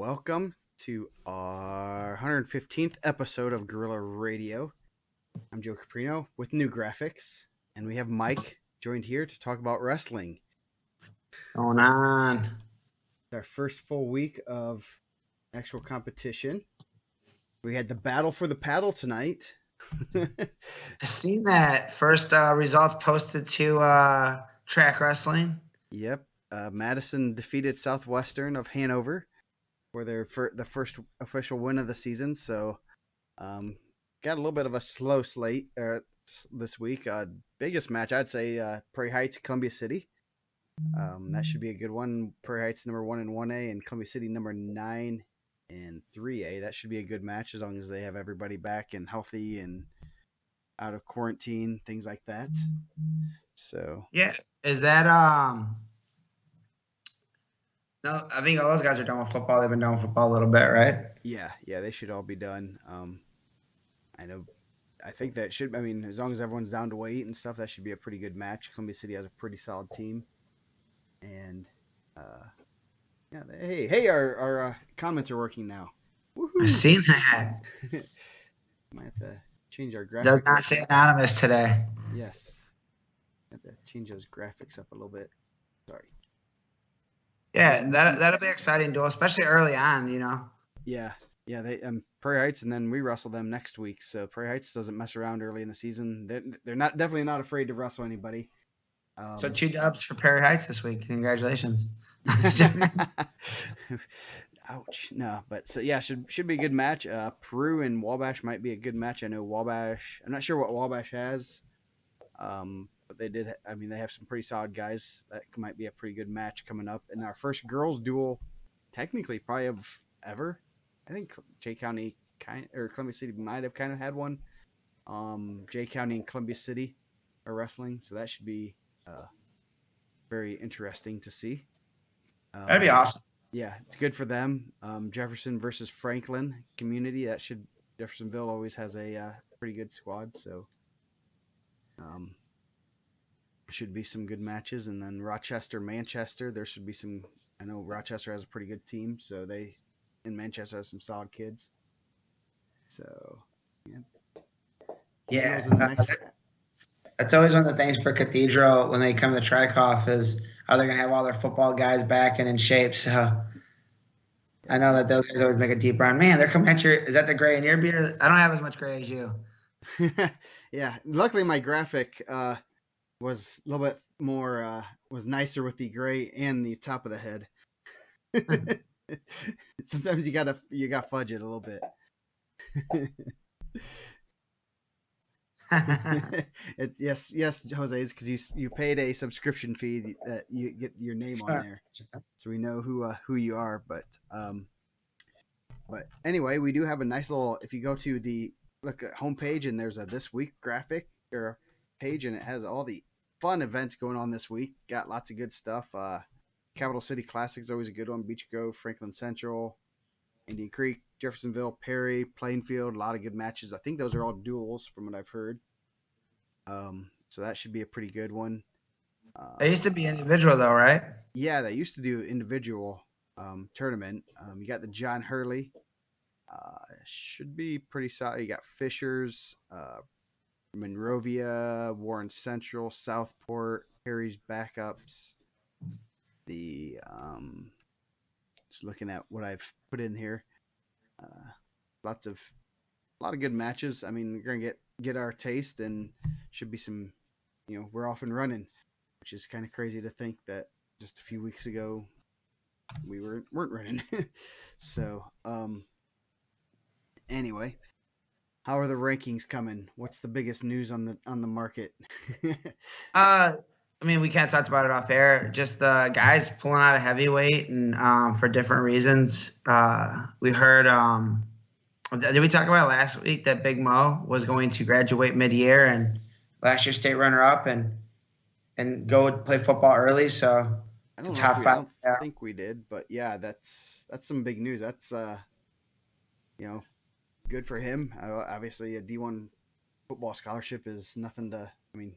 welcome to our 115th episode of Gorilla Radio. I'm Joe Caprino with new graphics, and we have Mike joined here to talk about wrestling. Going on. It's our first full week of actual competition. We had the battle for the paddle tonight. I seen that first results posted to Track Wrestling. Yep. Madison defeated Southwestern of Hanover for the first official win of the season. So, got a little bit of a slow slate this week. Biggest match, I'd say, Prairie Heights, Columbia City. That should be a good one. Prairie Heights number 1 in 1A and Columbia City number 9 in 3A. That should be a good match as long as they have everybody back and healthy and out of quarantine, things like that. So yeah, is that No, I think all those guys are done with football. They've been done with football a little bit, right? yeah, they should all be done. I think that should. I mean, as long as everyone's down to weight and stuff, that should be a pretty good match. Columbia City has a pretty solid team, and yeah. Hey, our comments are working now. I've Woohoo! seen that. Might have to change our graphics. Does not say anonymous today. Yes, have to change those graphics up a little bit. Sorry. Yeah, that'll be exciting, though, especially early on. Yeah. They Prairie Heights, and then we wrestle them next week. So Prairie Heights doesn't mess around early in the season. They're definitely not afraid to wrestle anybody. So 2 dubs for Prairie Heights this week. Congratulations. Ouch. No, but so yeah, should be a good match. Peru and Wabash might be a good match. I know Wabash. I'm not sure what Wabash has. But they did. I mean, they have some pretty solid guys. That might be a pretty good match coming up. And our first girls duel, technically, probably of ever. I think Jay County Columbia City might have kind of had one. Jay County and Columbia City are wrestling, so that should be very interesting to see. That'd be awesome. Yeah, it's good for them. Jefferson versus Franklin community. Jeffersonville always has a pretty good squad, so should be some good matches. And then Rochester, Manchester, there should be some. I know Rochester has a pretty good team, so they in Manchester has some solid kids. So Yeah, that's always one of the things for Cathedral when they come to Trikoff is are they going to have all their football guys back and in shape? So I know that those guys always make a deep run. Man, they're coming at your. Is that the gray in your beard? I don't have as much gray as you. Yeah, luckily my graphic was a little bit more was nicer with the gray and the top of the head. Sometimes you got fudge it a little bit. Yes, Jose, it's because you paid a subscription fee that you get your name on there, so we know who you are. But anyway, we do have a nice little. If you go to the look at homepage and there's a this week graphic or page, and it has all the fun events going on this week. Got lots of good stuff. Capital City Classic is always a good one. Beach Grove, Franklin Central, Indian Creek, Jeffersonville, Perry, Plainfield. A lot of good matches. I think those are all duels from what I've heard. So that should be a pretty good one. They used to be individual though, right? Yeah, they used to do individual tournament. You got the John Hurley. Should be pretty solid. You got Fishers, Monrovia, Warren Central, Southport, Perry's backups. The just looking at what I've put in here, a lot of good matches. I mean, we're gonna get our taste, and should be some. We're off and running, which is kind of crazy to think that just a few weeks ago we weren't running. So, anyway, how are the rankings coming? What's the biggest news on the market? I mean, we kind of talked about it off air. Just the guys pulling out of heavyweight and for different reasons. We heard. Did we talk about last week that Big Mo was going to graduate mid-year and last year state runner-up and go play football early? So I it's a don't know. top I five. don't think we did, but yeah, that's some big news. That's good for him. Obviously, a D1 football scholarship is nothing to. I mean,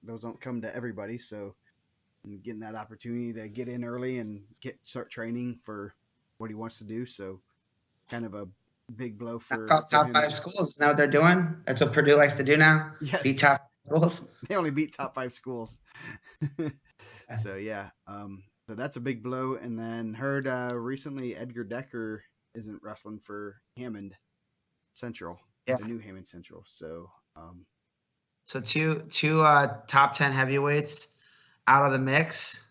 those don't come to everybody. So, getting that opportunity to get in early and start training for what he wants to do. So kind of a big blow Knock for off top him. five schools. Isn't that what they're doing? That's what Purdue likes to do now. Beat Yes, top schools. they only beat top 5 schools. So yeah, so that's a big blow. And then heard recently Edgar Decker isn't wrestling for Hammond Central, Yeah. the new Hammond Central. So So two top 10 heavyweights out of the mix.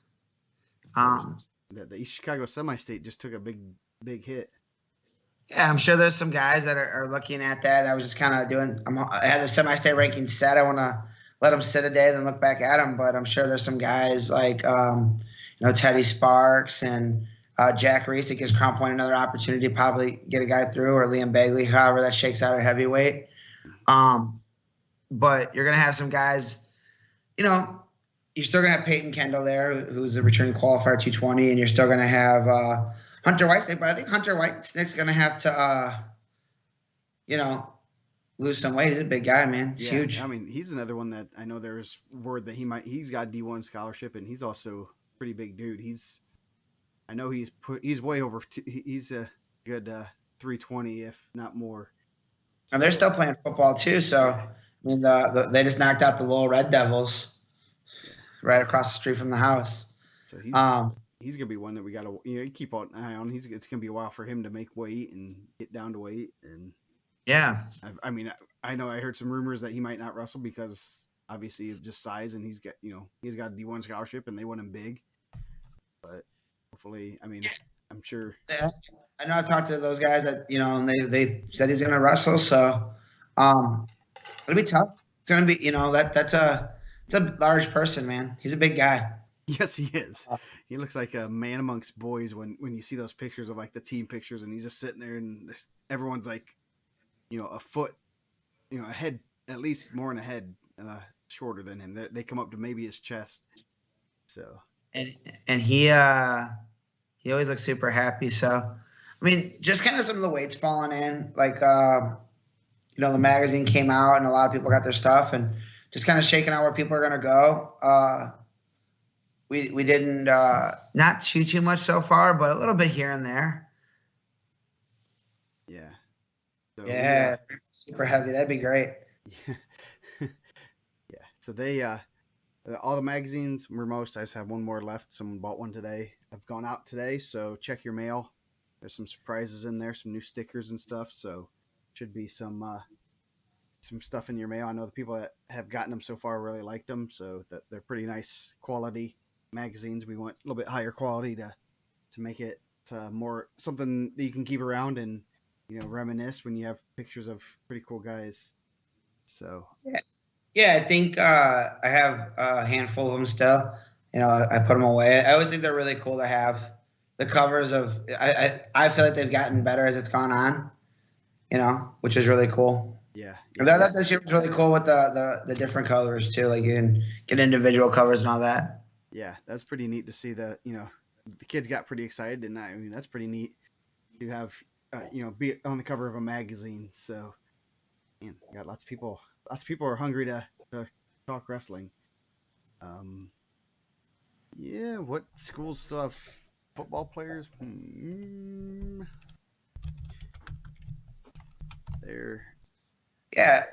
the East Chicago semi-state just took a big hit. Yeah, I'm sure there's some guys that are looking at that. I was just kind of doing. I had the semi-state ranking set. I want to let them sit a day, then look back at them. But I'm sure there's some guys like Teddy Sparks and Jack Reese that gives Crown Point another opportunity to probably get a guy through, or Liam Bagley, however that shakes out at heavyweight. But you're gonna have some guys. You're still gonna have Peyton Kendall there, who's a returning qualifier 220, and you're still gonna have Hunter Whitesnake, but I think Hunter Whitesnake's going to have to, lose some weight. He's a big guy, man. He's huge. I mean, he's another one that I know there's word that he's got a D1 scholarship, and he's also a pretty big dude. I know he's way over, he's a good 320, if not more. And they're still playing football too. So, I mean, they just knocked out the Lowell Red Devils right across the street from the house. So he's gonna be one that we gotta keep an eye on. It's gonna be a while for him to make weight and get down to weight. And yeah, I mean, I know I heard some rumors that he might not wrestle because obviously of just size, and he's got a D1 scholarship and they want him big. But hopefully, I mean, I'm sure. Yeah. I know I talked to those guys that and they said he's gonna wrestle. So it'll be tough. It's gonna be it's a large person, man. He's a big guy. Yes, he is. He looks like a man amongst boys when you see those pictures of like the team pictures, and he's just sitting there, and everyone's like, a foot, a head, at least more than a head shorter than him. They come up to maybe his chest. So and he always looks super happy. So I mean, just kind of some of the weights falling in, like the magazine came out and a lot of people got their stuff, and just kind of shaking out where people are gonna go. We didn't not too much so far, but a little bit here and there. Yeah. So, yeah, super heavy. That'd be great. Yeah. Yeah. So they all the magazines were most. I just have one more left. Someone bought one today. I've gone out today, so check your mail. There's some surprises in there, some new stickers and stuff. So should be some stuff in your mail. I know the people that have gotten them so far really liked them, so that they're pretty nice quality magazines. We want a little bit higher quality to make it more something that you can keep around and reminisce when you have pictures of pretty cool guys. So yeah, I think I have a handful of them still. I put them away. I always think they're really cool to have. The covers of I feel like they've gotten better as it's gone on, which is really cool. Yeah. That shit was really cool with the different colors too. Like you can get individual covers and all that. Yeah, that's pretty neat to see that, the kids got pretty excited, and I mean, that's pretty neat to have, be on the cover of a magazine. So, man, got lots of people are hungry to talk wrestling. Yeah, what schools still have football players? There. Yeah.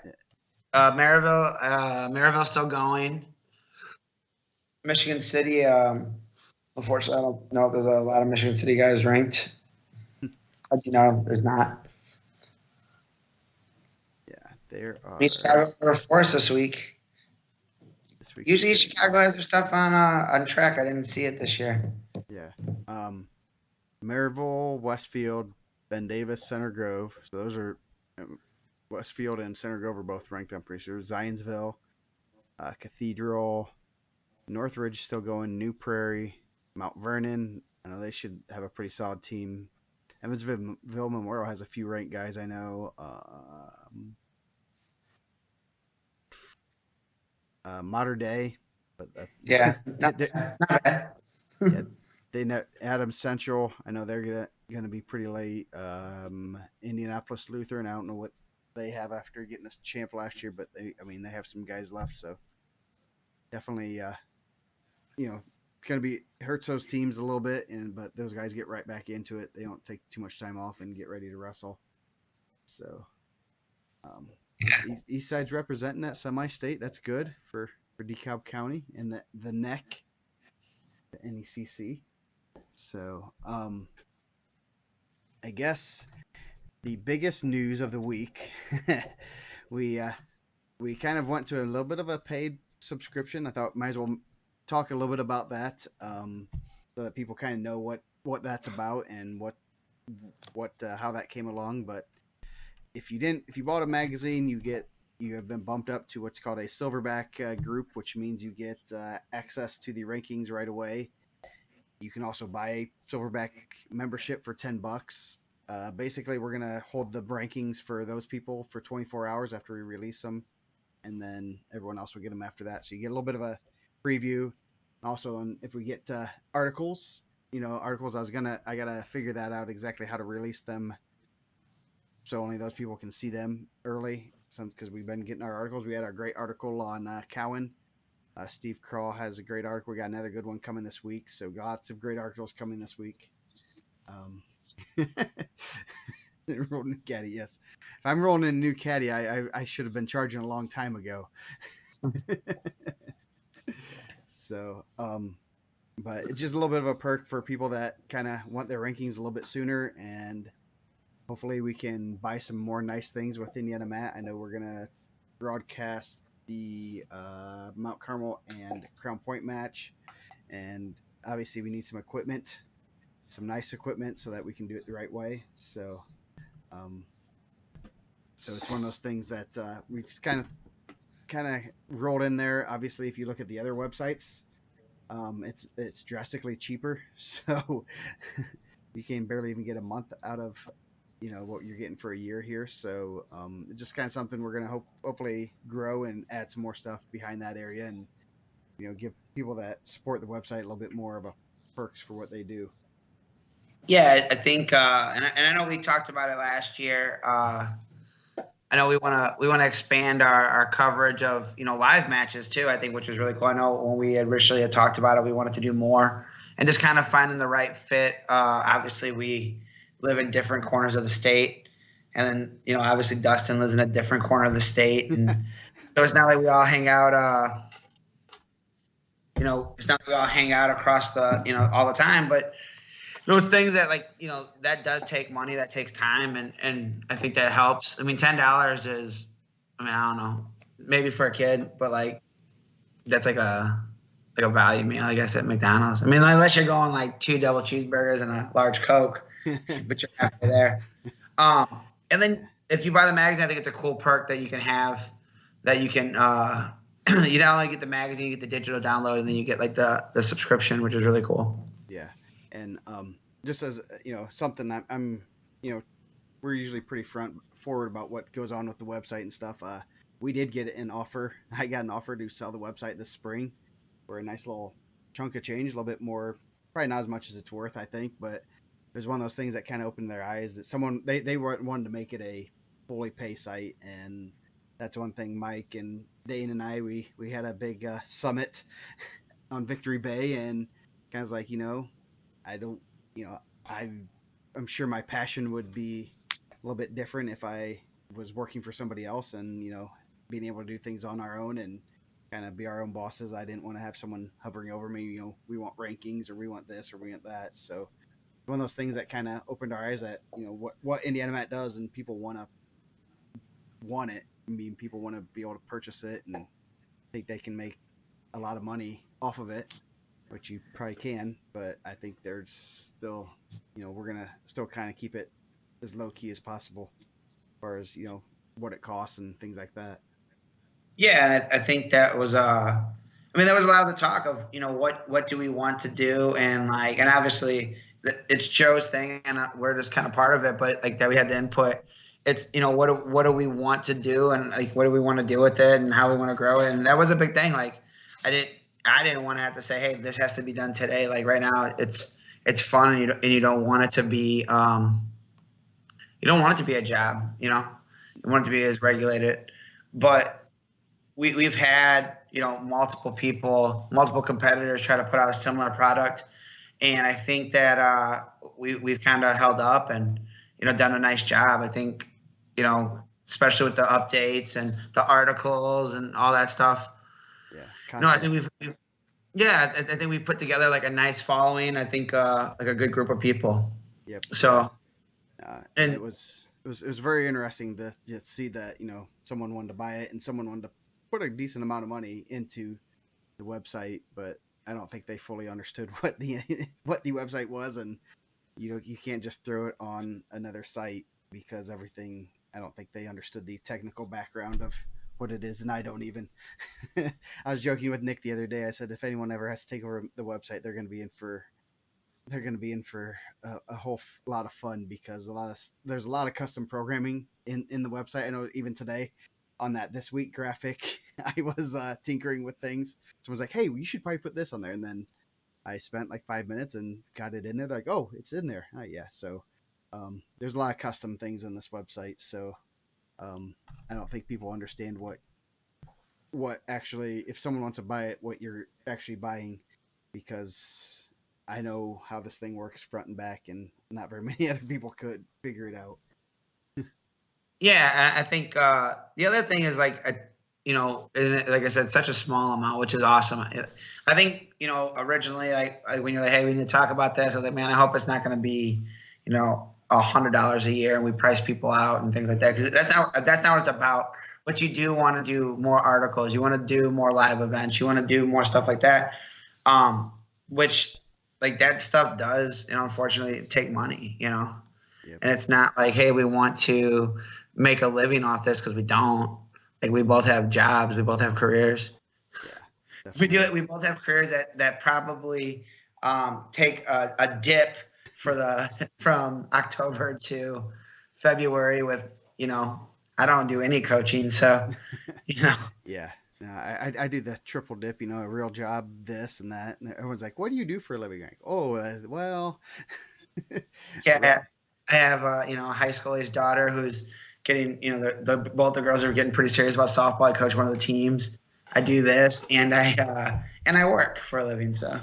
Maryville's still going. Michigan City, unfortunately, I don't know if there's a lot of Michigan City guys ranked. There's not. Yeah, there are. Chicago for Force this week. Usually Chicago has their stuff on track. I didn't see it this year. Yeah. Maryville, Westfield, Ben Davis, Center Grove. So those are Westfield and Center Grove are both ranked, I'm pretty sure. Zionsville, Cathedral, Northridge still going, New Prairie, Mount Vernon. I know they should have a pretty solid team. Evansville Memorial has a few ranked guys I know. Modern Day, but not bad. Yeah, they know Adams Central. I know they're gonna be pretty late. Indianapolis Lutheran. I don't know what they have after getting us champ last year, but they have some guys left, so definitely, going to be hurts those teams a little bit, but those guys get right back into it. They don't take too much time off and get ready to wrestle. So, East Side's representing that semi-state. That's good for DeKalb County and the NEC, the NECC. So, I guess the biggest news of the week, we kind of went to a little bit of a paid subscription. I thought might as well talk a little bit about that, so that people kind of know what that's about and what how that came along. But if you bought a magazine, you have been bumped up to what's called a Silverback group, which means you get access to the rankings right away. You can also buy a Silverback membership for $10. Basically, we're gonna hold the rankings for those people for 24 hours after we release them, and then everyone else will get them after that. So you get a little bit of a preview. Also, and if we get articles, I gotta figure that out exactly how to release them, so only those people can see them early. Because we've been getting our articles. We had our great article on Cowan. Steve Crawl has a great article. We got another good one coming this week. So lots of great articles coming this week. Rolling a caddy, yes. If I'm rolling in a new caddy, I should have been charging a long time ago. So, but it's just a little bit of a perk for people that kind of want their rankings a little bit sooner, and hopefully we can buy some more nice things with Indiana Mat. I know we're gonna broadcast the Mount Carmel and Crown Point match, and obviously we need some equipment, some nice equipment, so that we can do it the right way. So it's one of those things that we just kind of rolled in there. Obviously, if you look at the other websites, it's drastically cheaper, so you can barely even get a month out of what you're getting for a year here. So it's just kind of something we're gonna hopefully grow and add some more stuff behind that area, and give people that support the website a little bit more of a perks for what they do. Yeah, I think, and I know we talked about it last year. I know we want to expand our coverage of live matches too. I think, which was really cool. I know when we originally had talked about it, we wanted to do more and just kind of finding the right fit. Obviously, we live in different corners of the state, and then obviously Dustin lives in a different corner of the state, and so it's not like we all hang out. It's not like we all hang out across the all the time, but those things that that does take money, that takes time, and I think that helps. I mean, $10 is, I don't know, maybe for a kid, but that's like a value meal, I guess, at McDonald's. I mean, unless you're going 2 double cheeseburgers and a large Coke, but you're happy there. And then if you buy the magazine, I think it's a cool perk that you can have, that you can you not only get the magazine, you get the digital download, and then you get the subscription, which is really cool. Yeah. And just as something I'm we're usually pretty forward about what goes on with the website and stuff. We did get an offer. I got an offer to sell the website this spring for a nice little chunk of change, a little bit more, probably not as much as it's worth, I think, but it was one of those things that kind of opened their eyes that someone they wanted to make it a fully pay site, and that's one thing. Mike and Dane and I we had a big summit on Victory Bay, and kind of was like, I don't, I'm sure my passion would be a little bit different if I was working for somebody else, and being able to do things on our own and kind of be our own bosses. I didn't want to have someone hovering over me. We want rankings, or we want this, or we want that. So one of those things that kind of opened our eyes that what Indiana Mat does, and people want it. I mean, people want to be able to purchase it and think they can make a lot of money off of it, which you probably can, but I think there's still, we're going to still kind of keep it as low key as possible as far as, what it costs and things like that. Yeah. And I think that was, that was a lot of the talk of, what do we want to do? And and obviously it's Joe's thing, and we're just kind of part of it, but that we had the input. It's, what do we want to do, and what do we want to do with it, and how we want to grow it. And that was a big thing. I didn't want to have to say, hey, this has to be done today. Right now it's fun, and you don't want it to be, you don't want it to be a job, you want it to be as regulated. But we've had, multiple people, multiple competitors try to put out a similar product. And I think that we've kind of held up and, done a nice job. I think, especially with the updates and the articles and all that stuff. Yeah. No, I think I think we've put together like a nice following. I think like a good group of people. Yep. So, and it was very interesting to see that, someone wanted to buy it and someone wanted to put a decent amount of money into the website, but I don't think they fully understood what the website was, and you can't just throw it on another site because everything. I don't think they understood the technical background of what it is, and I don't even. I was joking with Nick the other day. I said if anyone ever has to take over the website, they're going to be in for a whole lot of fun, because there's a lot of custom programming in the website. I know even today on that This Week graphic, I was tinkering with things. Someone's like, hey, you should probably put this on there. And then I spent like 5 minutes and got it in there. They're like, oh, it's in there. Yeah. So there's a lot of custom things in this website. So I don't think people understand what actually, if someone wants to buy it, what you're actually buying, because I know how this thing works front and back, and not very many other people could figure it out. Yeah, I think the other thing is like, like I said, such a small amount, which is awesome. I think, originally, like when you're like, hey, we need to talk about this, I was like, man, I hope it's not going to be, $100 a year and we price people out and things like that, because that's not what it's about. But you do want to do more articles, you want to do more live events, you want to do more stuff like that, which like that stuff does, unfortunately take money, Yep. And it's not like, hey, we want to make a living off this, because we don't. Like, we both have jobs, we both have careers. Yeah, we do it. We both have careers that probably take a dip from October to February with, I don't do any coaching, so Yeah. No, I do the triple dip, a real job, this and that, and everyone's like, what do you do for a living? Like, well. Yeah. I have a high school age daughter who's getting, both the girls are getting pretty serious about softball. I coach one of the teams. I do this, and I work for a living. So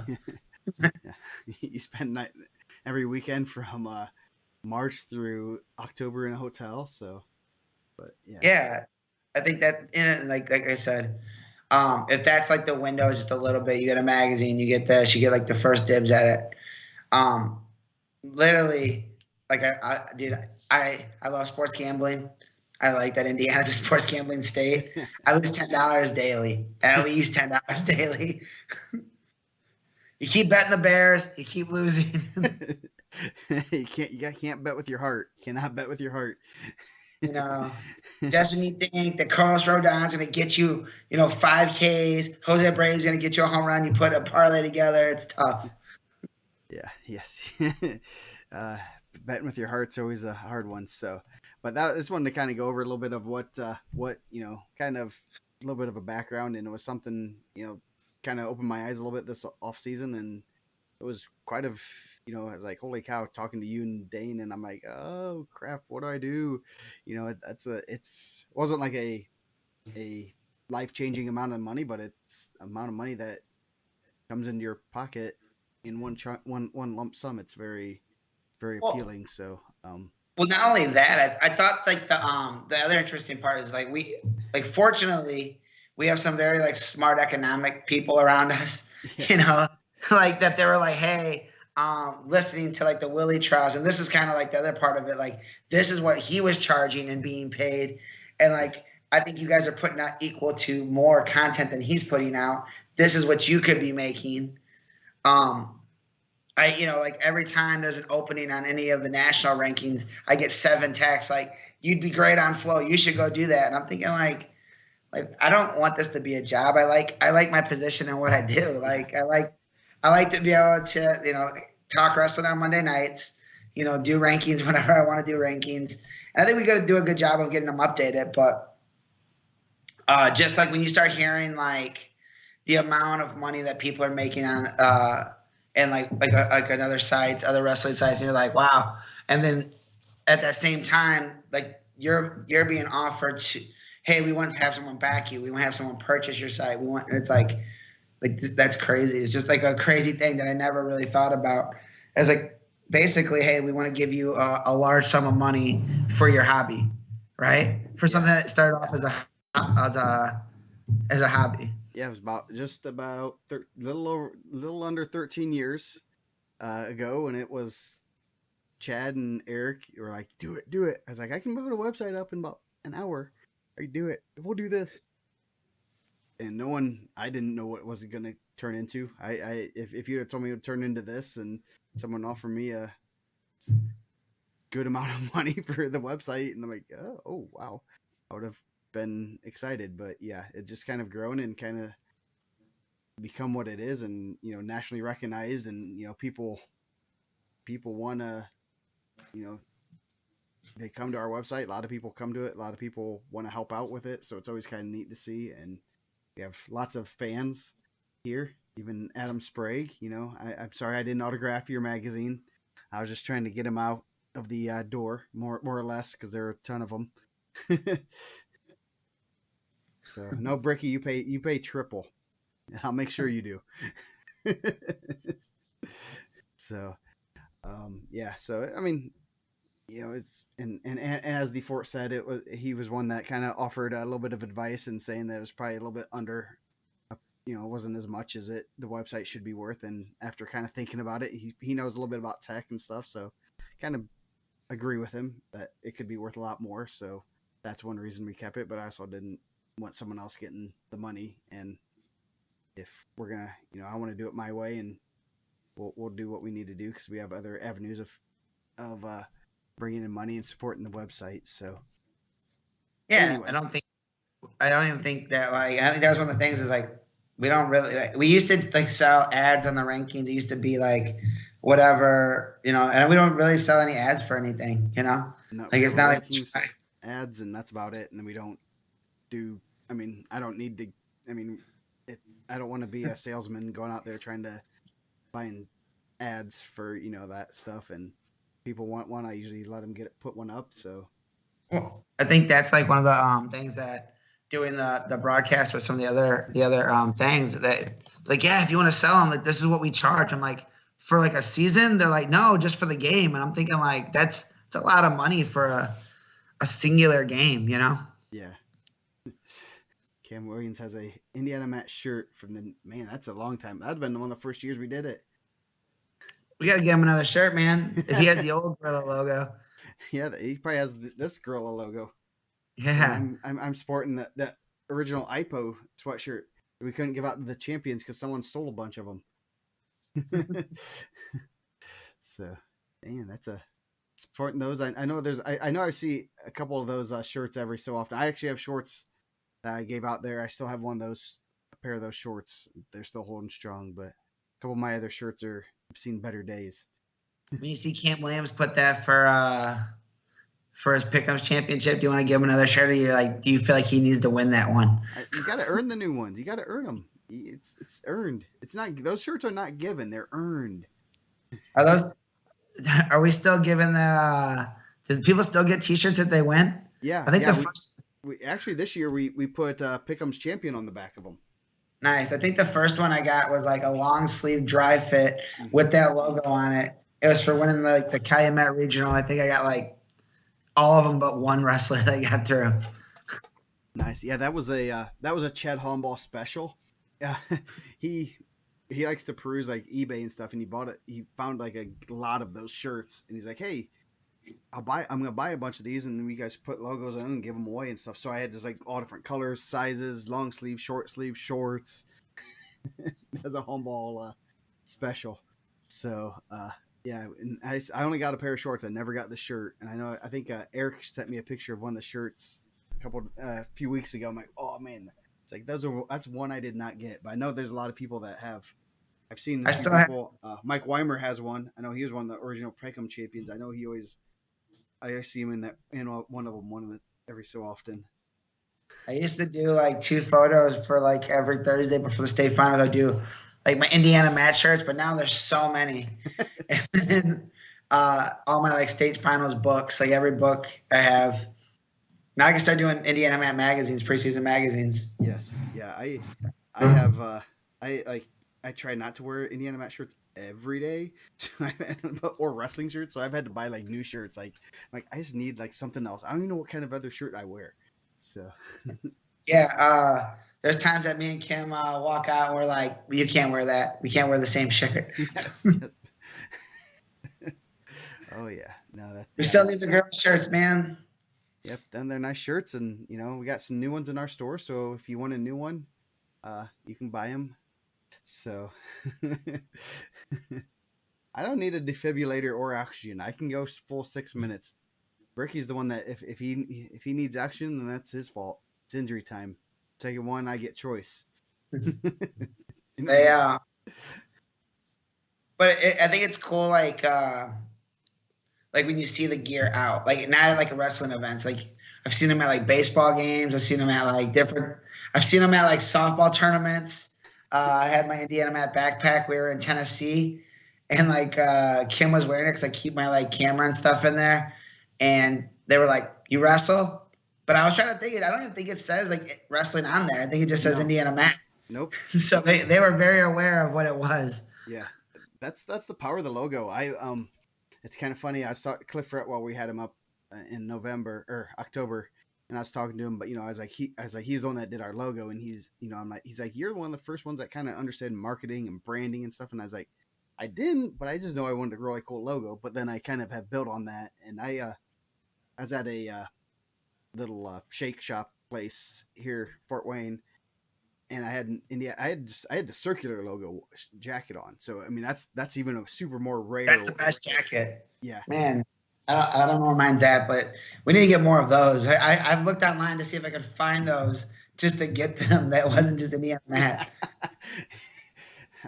yeah. You spend every weekend from March through October in a hotel. So, but yeah, I think that like I said, if that's like the window just a little bit, you get a magazine, you get this, you get like the first dibs at it. Literally. Like I love sports gambling. I like that Indiana's a sports gambling state. I lose $10 daily, at least $10 daily. You keep betting the Bears, you keep losing. You can't bet with your heart. Cannot bet with your heart. Just when you think that Carlos Rodon's going to get you, 5Ks, Jose Brady's going to get you a home run, you put a parlay together. It's tough. Yeah. Yes. Betting with your heart's always a hard one. So, but that just wanted to kind of go over a little bit of what kind of a little bit of a background, and it was something kind of opened my eyes a little bit this off season, and it was quite I was like, holy cow, talking to you and Dane, and I'm like, oh crap, what do I do? It wasn't like a life-changing amount of money, but it's amount of money that comes into your pocket in one lump sum. It's very appealing. So well, not only that, I thought like the other interesting part is like fortunately we have some very like smart economic people around us, like that they were like, hey, listening to like the Willie trials, and this is kind of like the other part of it, like this is what he was charging and being paid, and like I think you guys are putting out equal to more content than he's putting out. This is what you could be making. Like every time there's an opening on any of the national rankings, I get 7 texts like, you'd be great on Flow, you should go do that. And I'm thinking like I don't want this to be a job. I like my position and what I do. Like I like to be able to, talk wrestling on Monday nights, do rankings whenever I want to do rankings. And I think we got to do a good job of getting them updated. But just like when you start hearing like the amount of money that people are making on and like another sites, other wrestling sites, and you're like, wow. And then at that same time, like you're being offered to, hey, we want to have someone back you. We want to have someone purchase your site. We want, and it's like that's crazy. It's just like a crazy thing that I never really thought about as like basically, hey, we want to give you a large sum of money for your hobby, right? For something that started off as a as a hobby. Yeah, it was about little under 13 years ago, and it was Chad and Eric were like, "Do it, do it." I was like, "I can put a website up in about an hour. I do it. We'll do this." And I didn't know what was it going to turn into. If you'd have told me it would turn into this, and someone offered me a good amount of money for the website, and I'm like, oh wow, I would have been excited. But yeah, it just kind of grown and kind of become what it is, and nationally recognized, and people want to, they come to our website. A lot of people come to it. A lot of people want to help out with it, so it's always kind of neat to see. And we have lots of fans here. Even Adam Sprague. I'm sorry I didn't autograph your magazine. I was just trying to get him out of the door, more or less, because there are a ton of them. So no, Bricky, you pay triple. I'll make sure you do. So, yeah. So I mean, it's and as the Fort said, he was one that kind of offered a little bit of advice and saying that it was probably a little bit under. It wasn't as much as the website should be worth. And after kind of thinking about it, he knows a little bit about tech and stuff, so kind of agree with him that it could be worth a lot more. So that's one reason we kept it. But I also didn't want someone else getting the money. And if we're gonna, I want to do it my way, and we'll do what we need to do, because we have other avenues of bringing in money and supporting the website. So yeah, anyway. I don't even think that, like, I think that was one of the things is like, we don't really, we used to like sell ads on the rankings. It used to be like whatever, and we don't really sell any ads for anything, No, like it's not like ads, and that's about it. And then we don't do, I don't need to, I don't want to be a salesman going out there trying to find ads for, that stuff. And people want one, I usually let them put one up. So well, I think that's like one of the things that doing the broadcast with some of the other things that like, yeah, if you want to sell them, like, this is what we charge. I'm like, for like a season, they're like, no, just for the game. And I'm thinking like, it's a lot of money for a singular game, Yeah. Cam Williams has a Indiana Matt shirt from that's a long time. That'd been one of the first years we did it. We got to get him another shirt, man. If he has the old Gorilla logo. Yeah, he probably has this Gorilla logo. Yeah. So I'm sporting that original IPO sweatshirt that we couldn't give out to the champions because someone stole a bunch of them. So, man, that's supporting those. I know I know I see a couple of those shirts every so often. I actually have shorts that I gave out there. I still have a pair of those shorts. They're still holding strong, but a couple of my other shirts have seen better days. When you see Cam Williams put that for his Pick'ems championship, do you want to give him another shirt, or do you feel like he needs to win that one? You got to earn the new ones. You got to earn them. It's earned. It's not, those shirts are not given. They're earned. Are we still giving do people still get t-shirts if they win? Yeah. I think actually this year we put Pick'ems champion on the back of them. Nice. I think the first one I got was like a long sleeve dry fit with that logo on it. It was for winning the Calumet Regional. I think I got like all of them but one wrestler that got through. Nice. Yeah, that was a Chad Holmbaugh special. Yeah, he likes to peruse like eBay and stuff, and he found like a lot of those shirts, and he's like, hey, I'm gonna buy a bunch of these, and then you guys put logos on and give them away and stuff. So I had just like all different colors, sizes, long sleeve, short sleeve, shorts. As a Holmbaugh special. So yeah, and I only got a pair of shorts. I never got the shirt, and I think Eric sent me a picture of one of the shirts a few weeks ago. I'm like, oh man, it's like that's one I did not get, but I know there's a lot of people that have. I've seen people. Mike Weimer has one. I know he was one of the original Pick'em champions. I know I see him in one of them every so often. I used to do like 2 photos for like every Thursday before the state finals. I do like my Indiana match shirts, but now there's so many. And then all my like state finals books, like every book I have Now I can start doing Indiana Mat magazines, preseason magazines. Yes, yeah. I have I try not to wear Indiana Mat shirts every day, or wrestling shirts. So I've had to buy like new shirts. Like I just need like something else. I don't even know what kind of other shirt I wear. So Yeah, there's times that me and Kim walk out and we're like, you can't wear that. We can't wear the same shirt. yes, yes. Oh yeah, no, We still need the girls' shirts, man. Yep, then they're nice shirts, and we got some new ones in our store. So if you want a new one, you can buy them. So I don't need a defibrillator or oxygen. I can go full 6 minutes. Ricky's the one that if he needs action, then that's his fault. It's injury time. Second one, I get choice. They but I think it's cool, like when you see the gear out, like not at like wrestling events. Like I've seen them at like baseball games. I've seen them at like I've seen them at like softball tournaments. I had my Indiana Mat backpack. We were in Tennessee, and like Kim was wearing it because I keep my like camera and stuff in there. And they were like, "You wrestle?" But I was trying to think. I don't even think it says like wrestling on there. I think it just says Indiana Mat. Nope. So they were very aware of what it was. Yeah, that's the power of the logo. It's kind of funny. I saw Cliff Rett while we had him up in November or October, and I was talking to him. But I was like, he's the one that did our logo, and he's like, you're one of the first ones that kind of understood marketing and branding and stuff. And I was like, I didn't, but I just know I wanted a really cool logo. But then I kind of have built on that, and I was at a little shake shop place here, Fort Wayne, and I had I had the circular logo jacket on. So I mean that's even a super more rare. That's the best jacket. Yeah, man. I don't know where mine's at, but we need to get more of those. I've looked online to see if I could find those just to get them. That wasn't just Indiana Mat.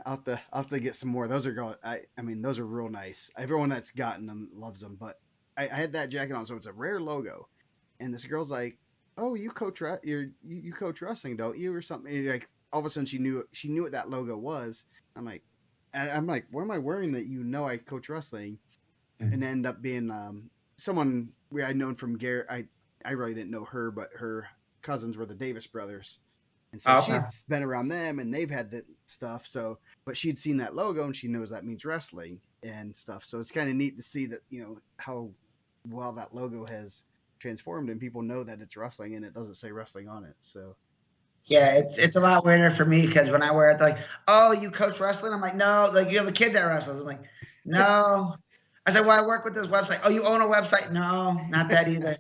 I'll have to get some more. Those are going. I mean those are real nice. Everyone that's gotten them loves them. But I had that jacket on, so it's a rare logo. And this girl's like, "Oh, you coach you coach wrestling, don't you?" Or something. And like all of a sudden, she knew what that logo was. I'm like, what am I wearing that I coach wrestling? Mm-hmm. And end up being someone we I'd known from Garrett. I really didn't know her, but her cousins were the Davis brothers, and so she'd been around them, and they've had that stuff. So, but she'd seen that logo, and she knows that means wrestling and stuff. So it's kind of neat to see that how well that logo has transformed and people know that it's wrestling and it doesn't say wrestling on it. So yeah, it's a lot weirder for me because when I wear it, like, "Oh, you coach wrestling?" I'm like, "No." Like, "You have a kid that wrestles?" I'm like, "No." I said, "Well, I work with this website." "Oh, you own a website?" "No, not that either."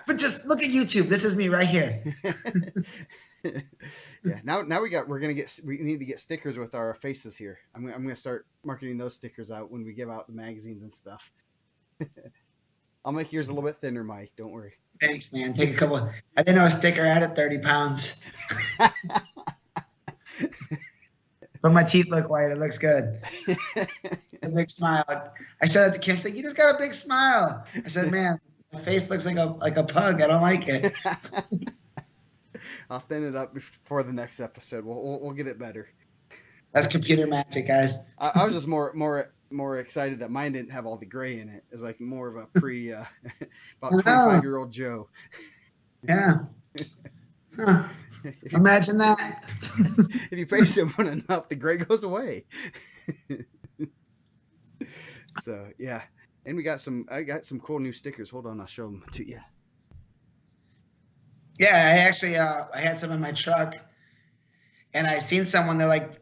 But just look at YouTube. This is me right here. Yeah. Now we need to get stickers with our faces here. I'm gonna start marketing those stickers out when we give out the magazines and stuff. I'll make yours a little bit thinner, Mike. Don't worry. Thanks, man. Take a couple. I didn't know a sticker added 30 pounds. But my teeth look white. It looks good. A big smile. I showed it to Kim. She's like, "You just got a big smile." I said, "Man, my face looks like a pug. I don't like it." I'll thin it up before the next episode. We'll get it better. That's computer magic, guys. I was just more excited that mine didn't have all the gray in it. It's like more of a about 25-year-old Joe. Yeah. Huh. Imagine that. If you pay someone enough, the gray goes away. So yeah, and I got some cool new stickers. Hold on, I'll show them to you. Yeah, I actually I had some in my truck, and I seen someone. They're like,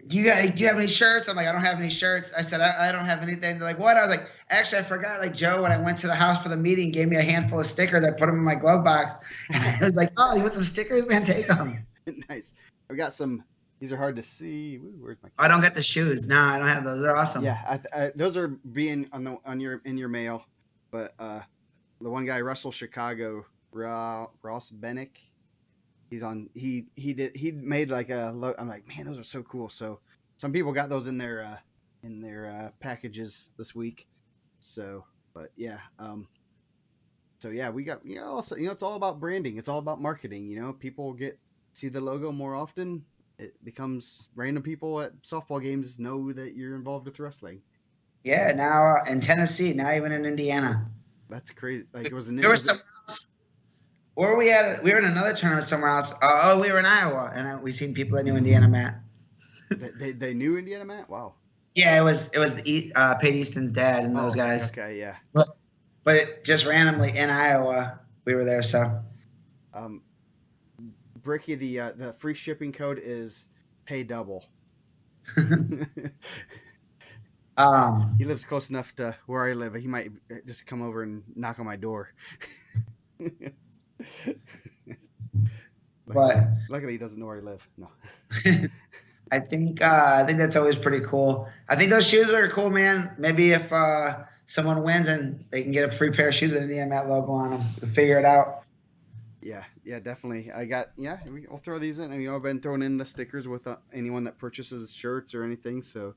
do you have any shirts?" I'm like, "I don't have any shirts." I said, I don't have anything." They're like, "What?" I was like, "Actually, I forgot. Like Joe, when I went to the house for the meeting, gave me a handful of stickers. I put them in my glove box." And I was like, "Oh, you want some stickers, man? Take them." Nice. We got some. These are hard to see. Where's my? I don't get the shoes. No, I don't have those. They're awesome. Yeah, those are being in your mail. But the one guy, Russell Chicago, Ross Bennick. He's on. He made like a. I'm like, man, those are so cool. So some people got those in their packages this week. So, but yeah. So yeah, we got also it's all about branding. It's all about marketing. People see the logo more often. It becomes random people at softball games know that you're involved with wrestling. Yeah, now in Tennessee, now even in Indiana. That's crazy. Like it was a new. There was some. Or we were in another tournament somewhere else. We were in Iowa, and we seen people that knew Indiana Matt. They knew Indiana Matt. Wow. Yeah, it was Pete Easton's dad and those guys. Okay, yeah. But just randomly in Iowa, we were there. So, Bricky, the free shipping code is pay double. He lives close enough to where I live. He might just come over and knock on my door. Luckily, he doesn't know where I live. No. I think that's always pretty cool. I think those shoes are cool, man. Maybe if someone wins and they can get a free pair of shoes with an Indiana Matt logo on them, we'll figure it out. Yeah, definitely. I'll throw these in. I've been throwing in the stickers with anyone that purchases shirts or anything. So,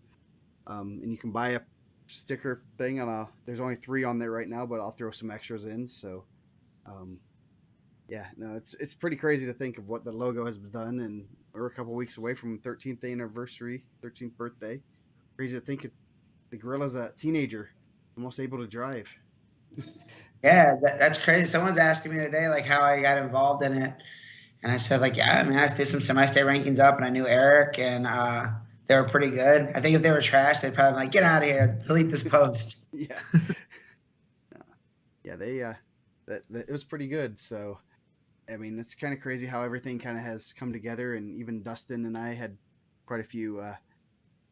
and you can buy a sticker thing there's only 3 on there right now, but I'll throw some extras in. So, it's pretty crazy to think of what the logo has done, and we're a couple weeks away from 13th anniversary, 13th birthday. Crazy to think the Gorilla's a teenager, almost able to drive. Yeah, that's crazy. Someone's asking me today, like, how I got involved in it. And I said, like, yeah, I mean, I did some semi-state rankings up, and I knew Eric, and they were pretty good. I think if they were trash, they'd probably be like, get out of here, delete this post. Yeah. It was pretty good. So, I mean, it's kind of crazy how everything kind of has come together, and even Dustin and I had quite a few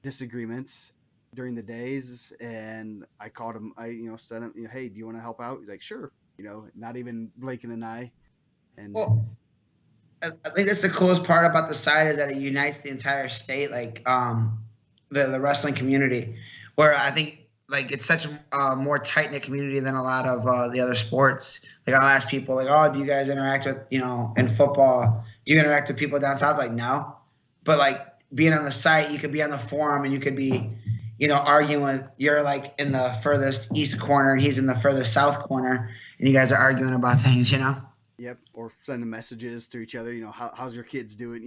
disagreements during the days, and I called him. I said him, hey, do you want to help out? He's like, sure. Not even blinking an eye. And well, I think that's the coolest part about the site is that it unites the entire state, like the wrestling community, where I think like it's such a more tight knit community than a lot of the other sports. Like I'll ask people like, oh, do you guys interact with in football? Do you interact with people down south? Like no, but like being on the site, you could be on the forum and you could be arguing with, you're like in the furthest east corner and he's in the furthest south corner, and you guys are arguing about things, Yep, or sending messages to each other, how's your kids doing,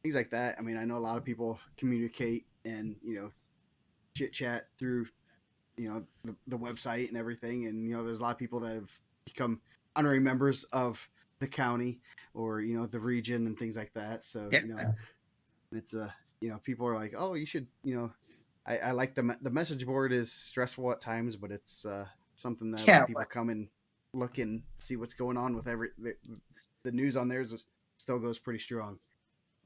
things like that. I mean, I know a lot of people communicate and, chit chat through, the website and everything. And, there's a lot of people that have become honorary members of the county or, the region and things like that. So, yeah. It's, people are like, oh, you should, I like the message board is stressful at times, but it's something that people come and look and see what's going on with the news on there still goes pretty strong.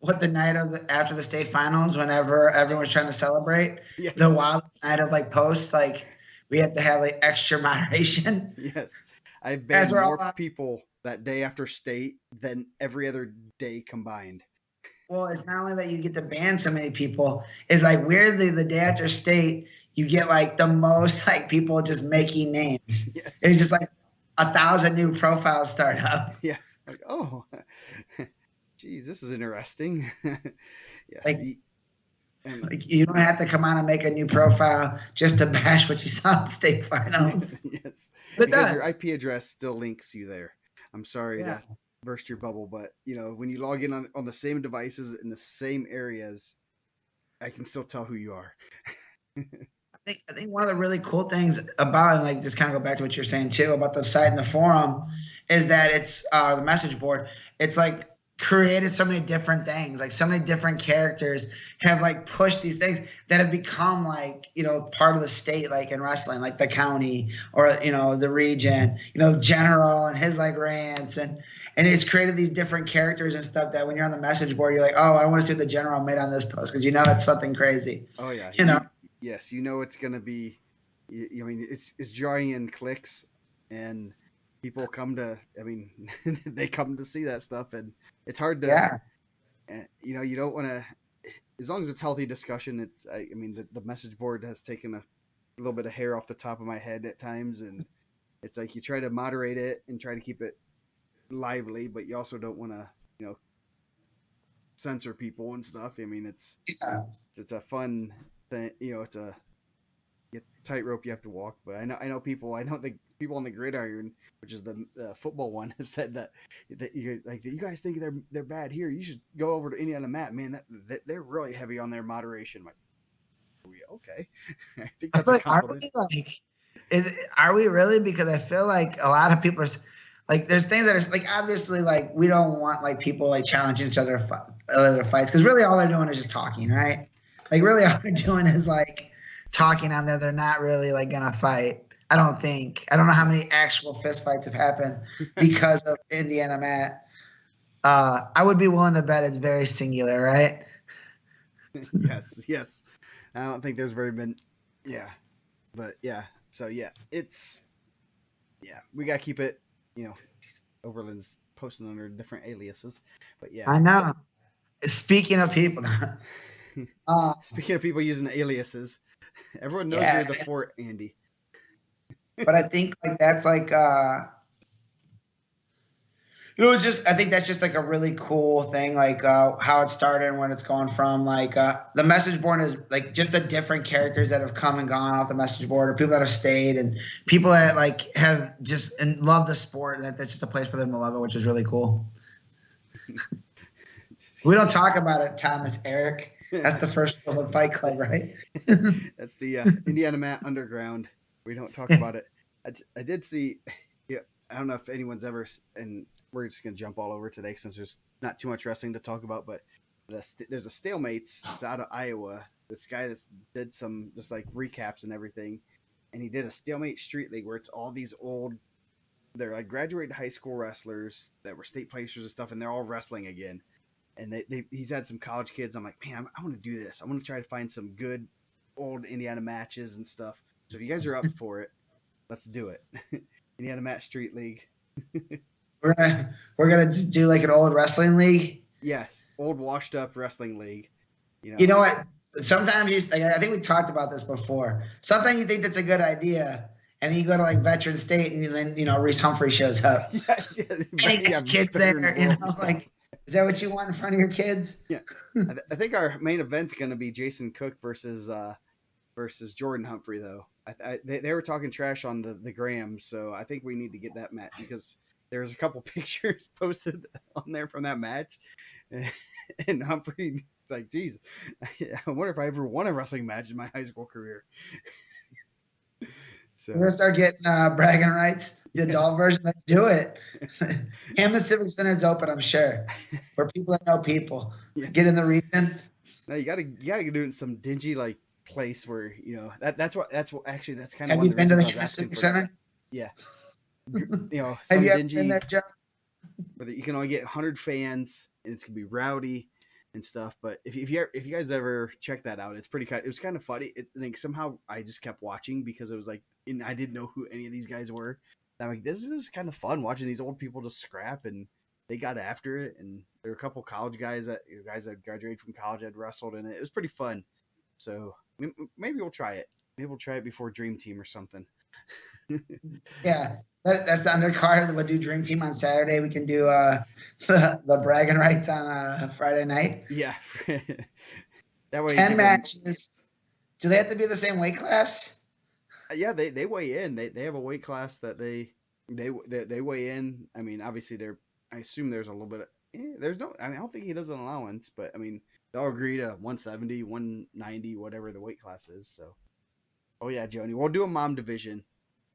What, the night after the state finals, whenever everyone's trying to celebrate, yes. The wildest night of like posts, like we have to have like extra moderation. Yes, I've banned more people that day after state than every other day combined. Well, it's not only that you get to ban so many people, it's like weirdly the day after state, you get like the most like people just making names. Yes. It's just like 1,000 new profiles start up. Yes. Like, oh, geez, this is interesting. Yeah. Like you don't have to come on and make a new profile just to bash what you saw in state finals. Yes. Because your IP address still links you there. I'm sorry to burst your bubble, but when you log in on the same devices in the same areas, I can still tell who you are. I think one of the really cool things about, and like just kind of go back to what you're saying too about the site and the forum, is that it's the message board. It's like created so many different things, like so many different characters have like pushed these things that have become like part of the state, like in wrestling, like the county or the region, General and his like rants and it's created these different characters and stuff that when you're on the message board, you're like, oh, I want to see what the General made on this post because it's something crazy. Oh yeah, yes, it's going to be. I mean, it's drawing in clicks, and people come to. I mean, they come to see that stuff, and it's hard to. Yeah. You don't want to. As long as it's healthy discussion, it's. I mean, the message board has taken a little bit of hair off the top of my head at times, and it's like you try to moderate it and try to keep it lively, but you also don't want to, censor people and stuff. I mean, it's a fun thing, it's a tightrope you have to walk. But I know people. I know the people on the Gridiron, which is the football one, have said that you guys think they're bad here. You should go over to Indiana Matt, man. That they're really heavy on their moderation. I'm like, okay, I think that's a compliment. Are we really? Because I feel like a lot of people are like, there's things that are like, obviously, like we don't want like people like challenging each other to fights, because really all they're doing is just talking, right? Like really all they're doing is like talking on there. They're not really like gonna fight. I don't think. I don't know how many actual fist fights have happened because of Indiana Matt. I would be willing to bet it's very singular, right? Yes. I don't think there's very been, yeah, but yeah. So yeah, we gotta keep it. Oberlin's posting under different aliases, but yeah. I know. Speaking of people, Speaking of people using aliases, everyone knows yeah, you're the Fort Andy. but I think like that's like I think that's just like a really cool thing, like how it started and when it's gone from. Like the message board is like just the different characters that have come and gone off the message board, or people that have stayed, and people that like have just and love the sport, and that's just a place for them to love it, which is really cool. We don't talk about it, Thomas Eric. That's the first rule of Fight Club, right? That's the Indiana Matt Underground. We don't talk about it. I did see. Yeah, I don't know if anyone's ever, and we're just gonna jump all over today since there's not too much wrestling to talk about. But there's a Stalemates. It's out of Iowa. This guy that's did some just like recaps and everything, and he did a Stalemate Street League where it's all these old. They're like graduated high school wrestlers that were state placers and stuff, and they're all wrestling again. And he's had some college kids. I'm like, man, I want to do this. I want to try to find some good old Indiana matches and stuff. So if you guys are up for it, let's do it. Indiana Match Street League. we're gonna do like an old wrestling league. Yes, old washed up wrestling league. You know what? Sometimes I think we talked about this before. Sometimes you think that's a good idea, and then you go to like Veteran State, and then Reese Humphrey shows up. Kids there, like. Is that what you want in front of your kids? Yeah, I think our main event's going to be Jason Cook versus Jordan Humphrey, though. They were talking trash on the gram, so I think we need to get that match because there's a couple pictures posted on there from that match, and Humphrey, it's like, geez, I wonder if I ever won a wrestling match in my high school career. So. We're gonna start getting bragging rights, the adult version. Let's do it. Hamden Civic Center is open, I'm sure, for people that know people. Yeah. Get in the region. No, you gotta do it in some dingy like place where that's kind of. Have you been to the Hamden Civic Center? Yeah. Some have you dingy, ever been there, Joe? Where you can only get 100 fans and it's gonna be rowdy and stuff. But if you guys ever check that out, it's pretty kind. It was kind of funny. Somehow I just kept watching because it was like. And I didn't know who any of these guys were. And I'm like, this is kind of fun watching these old people just scrap, and they got after it. And there were a couple college guys that graduated from college had wrestled in it. It was pretty fun. So maybe we'll try it. Maybe we'll try it before Dream Team or something. Yeah, that's the undercard. We'll do Dream Team on Saturday. We can do the bragging rights on Friday night. Yeah, that way 10 matches. Do they have to be the same weight class? Yeah, they weigh in. They have a weight class that they weigh in. I mean, obviously I assume there's a little bit of there's no. I mean, I don't think he does an allowance, but I mean, they'll agree to 170, 190, whatever the weight class is. So, oh yeah, Joni, we'll do a mom division.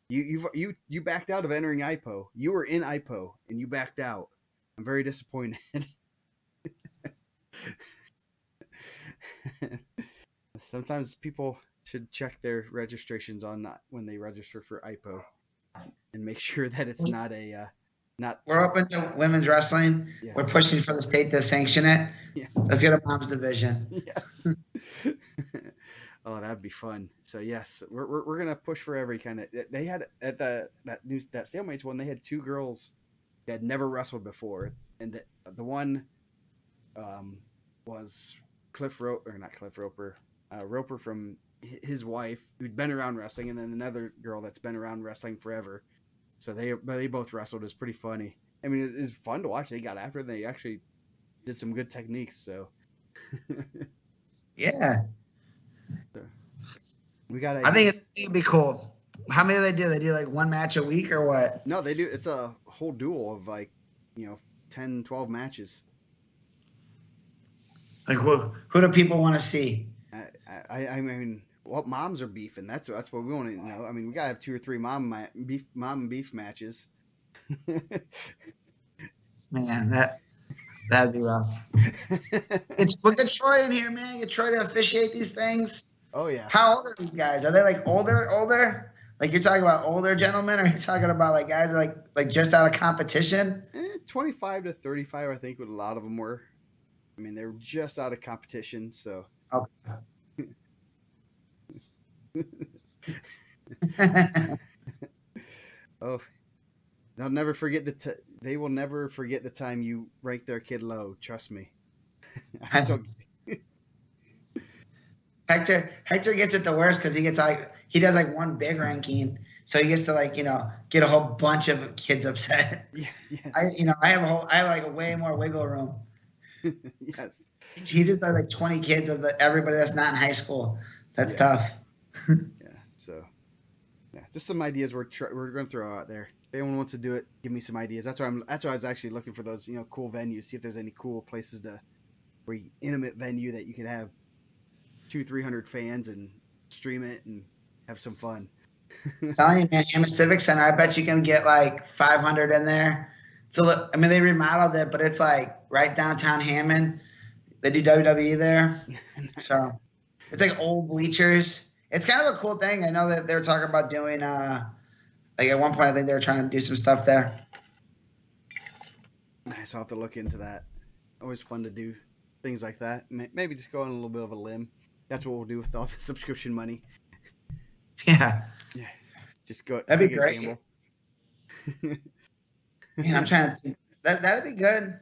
You backed out of entering IPO. You were in IPO and you backed out. I'm very disappointed. Sometimes people should check their registrations on when they register for IPO and make sure that it's not a not. We're open to women's wrestling. Yes. We're pushing for the state to sanction it. Yeah. Let's get a mom's division. Yes. Oh, that'd be fun. So yes, we're gonna push for every kind of. They had at that Stalemates one. They had two girls that had never wrestled before, and the one was Roper from his wife, who'd been around wrestling, and then another girl that's been around wrestling forever. So they both wrestled. It was pretty funny. I mean, it was fun to watch. They got after it. They actually did some good techniques. So yeah. So, we got. I think it'd be cool. How many do they do? They do like one match a week or what? No, they do. It's a whole duel of 10, 12 matches. Like who do people want to see? I mean, what moms are beefing. That's what we want to know. I mean, we gotta have 2 or 3 mom and beef matches. Man, that'd be rough. We'll get Troy in here, man. Get Troy to officiate these things. Oh yeah. How old are these guys? Are they like older? Like you're talking about older gentlemen, or are you talking about like guys like just out of competition? 25 to 35, I think, what a lot of them were. I mean, they were just out of competition, so. Okay. Oh, they'll never forget they will never forget the time you ranked their kid low. Trust me. So, Hector gets it the worst because he does like one big ranking, so he gets to like get a whole bunch of kids upset. yeah, yes. I have like a way more wiggle room. Yes. He just does like 20 kids of everybody that's not in high school. That's tough. Yeah. So, yeah, just some ideas we're going to throw out there. If anyone wants to do it, give me some ideas. That's why I was actually looking for those cool venues. See if there's any cool places intimate venue that you can have 200-300 fans and stream it and have some fun. Telling you, man, Hammond Civic Center. I bet you can get like 500 in there. So I mean, they remodeled it, but it's like right downtown Hammond. They do WWE there, so it's like old bleachers. It's kind of a cool thing. I know that they were talking about doing like at one point I think they were trying to do some stuff there. Nice. I'll have to look into that. Always fun to do things like that. Maybe just go on a little bit of a limb. That's what we'll do with all the subscription money. Yeah. Yeah. Just go. That'd be great. Man, I'm trying to think. That'd be good.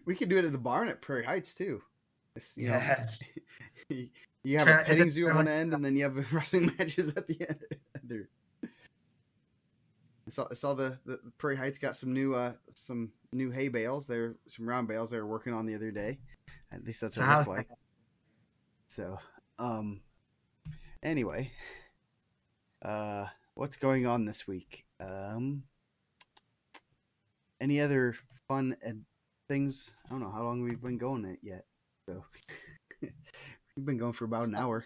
We could do it at the barn at Prairie Heights too. Yes. You have a petting zoo on one end, and then you have wrestling matches at the end. I saw the Prairie Heights got some new hay bales. Some round bales they were working on the other day. At least that's what it looked like. So, anyway, what's going on this week? Any other fun things? I don't know how long we've been going it yet. So we've been going for about an hour.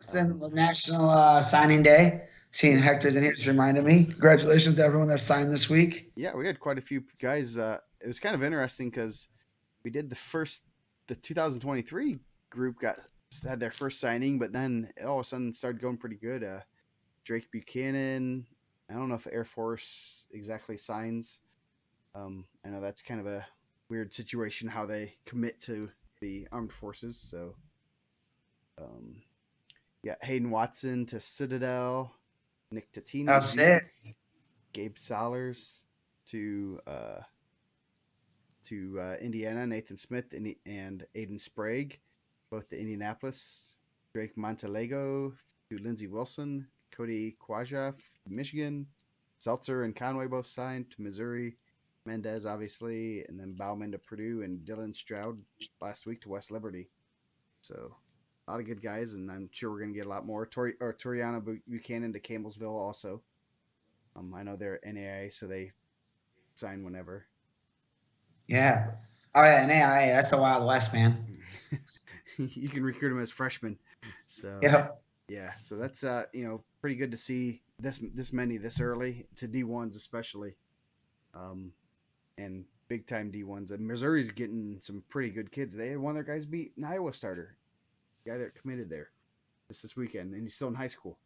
It's National Signing Day. Seeing Hector's in here just reminded me. Congratulations to everyone that signed this week. Yeah, we had quite a few guys. It was kind of interesting because we did the 2023 group had their first signing, but then it all of a sudden started going pretty good. Drake Buchanan. I don't know if Air Force exactly signs. I know that's kind of a weird situation how they commit to the armed forces. So, yeah, Hayden Watson to Citadel, Nick Tatino, Gabe Salers to Indiana, Nathan Smith and Aiden Sprague, both to Indianapolis. Drake Montalego to Lindsey Wilson, Cody Kwaja, Michigan. Seltzer and Conway both signed to Missouri. Mendez, obviously, and then Bauman to Purdue, and Dylan Stroud last week to West Liberty. So, a lot of good guys, and I'm sure we're going to get a lot more. Toriana Buchanan to Campbellsville also. I know they're NAIA, so they sign whenever. Yeah. Oh, yeah, NAIA, that's the Wild West, man. You can recruit them as freshmen. So, yeah, so that's, pretty good to see this many this early, to D1s especially. And big time D1s. And Missouri's getting some pretty good kids. They had one of their guys beat an Iowa starter, the guy that committed there this weekend, and he's still in high school.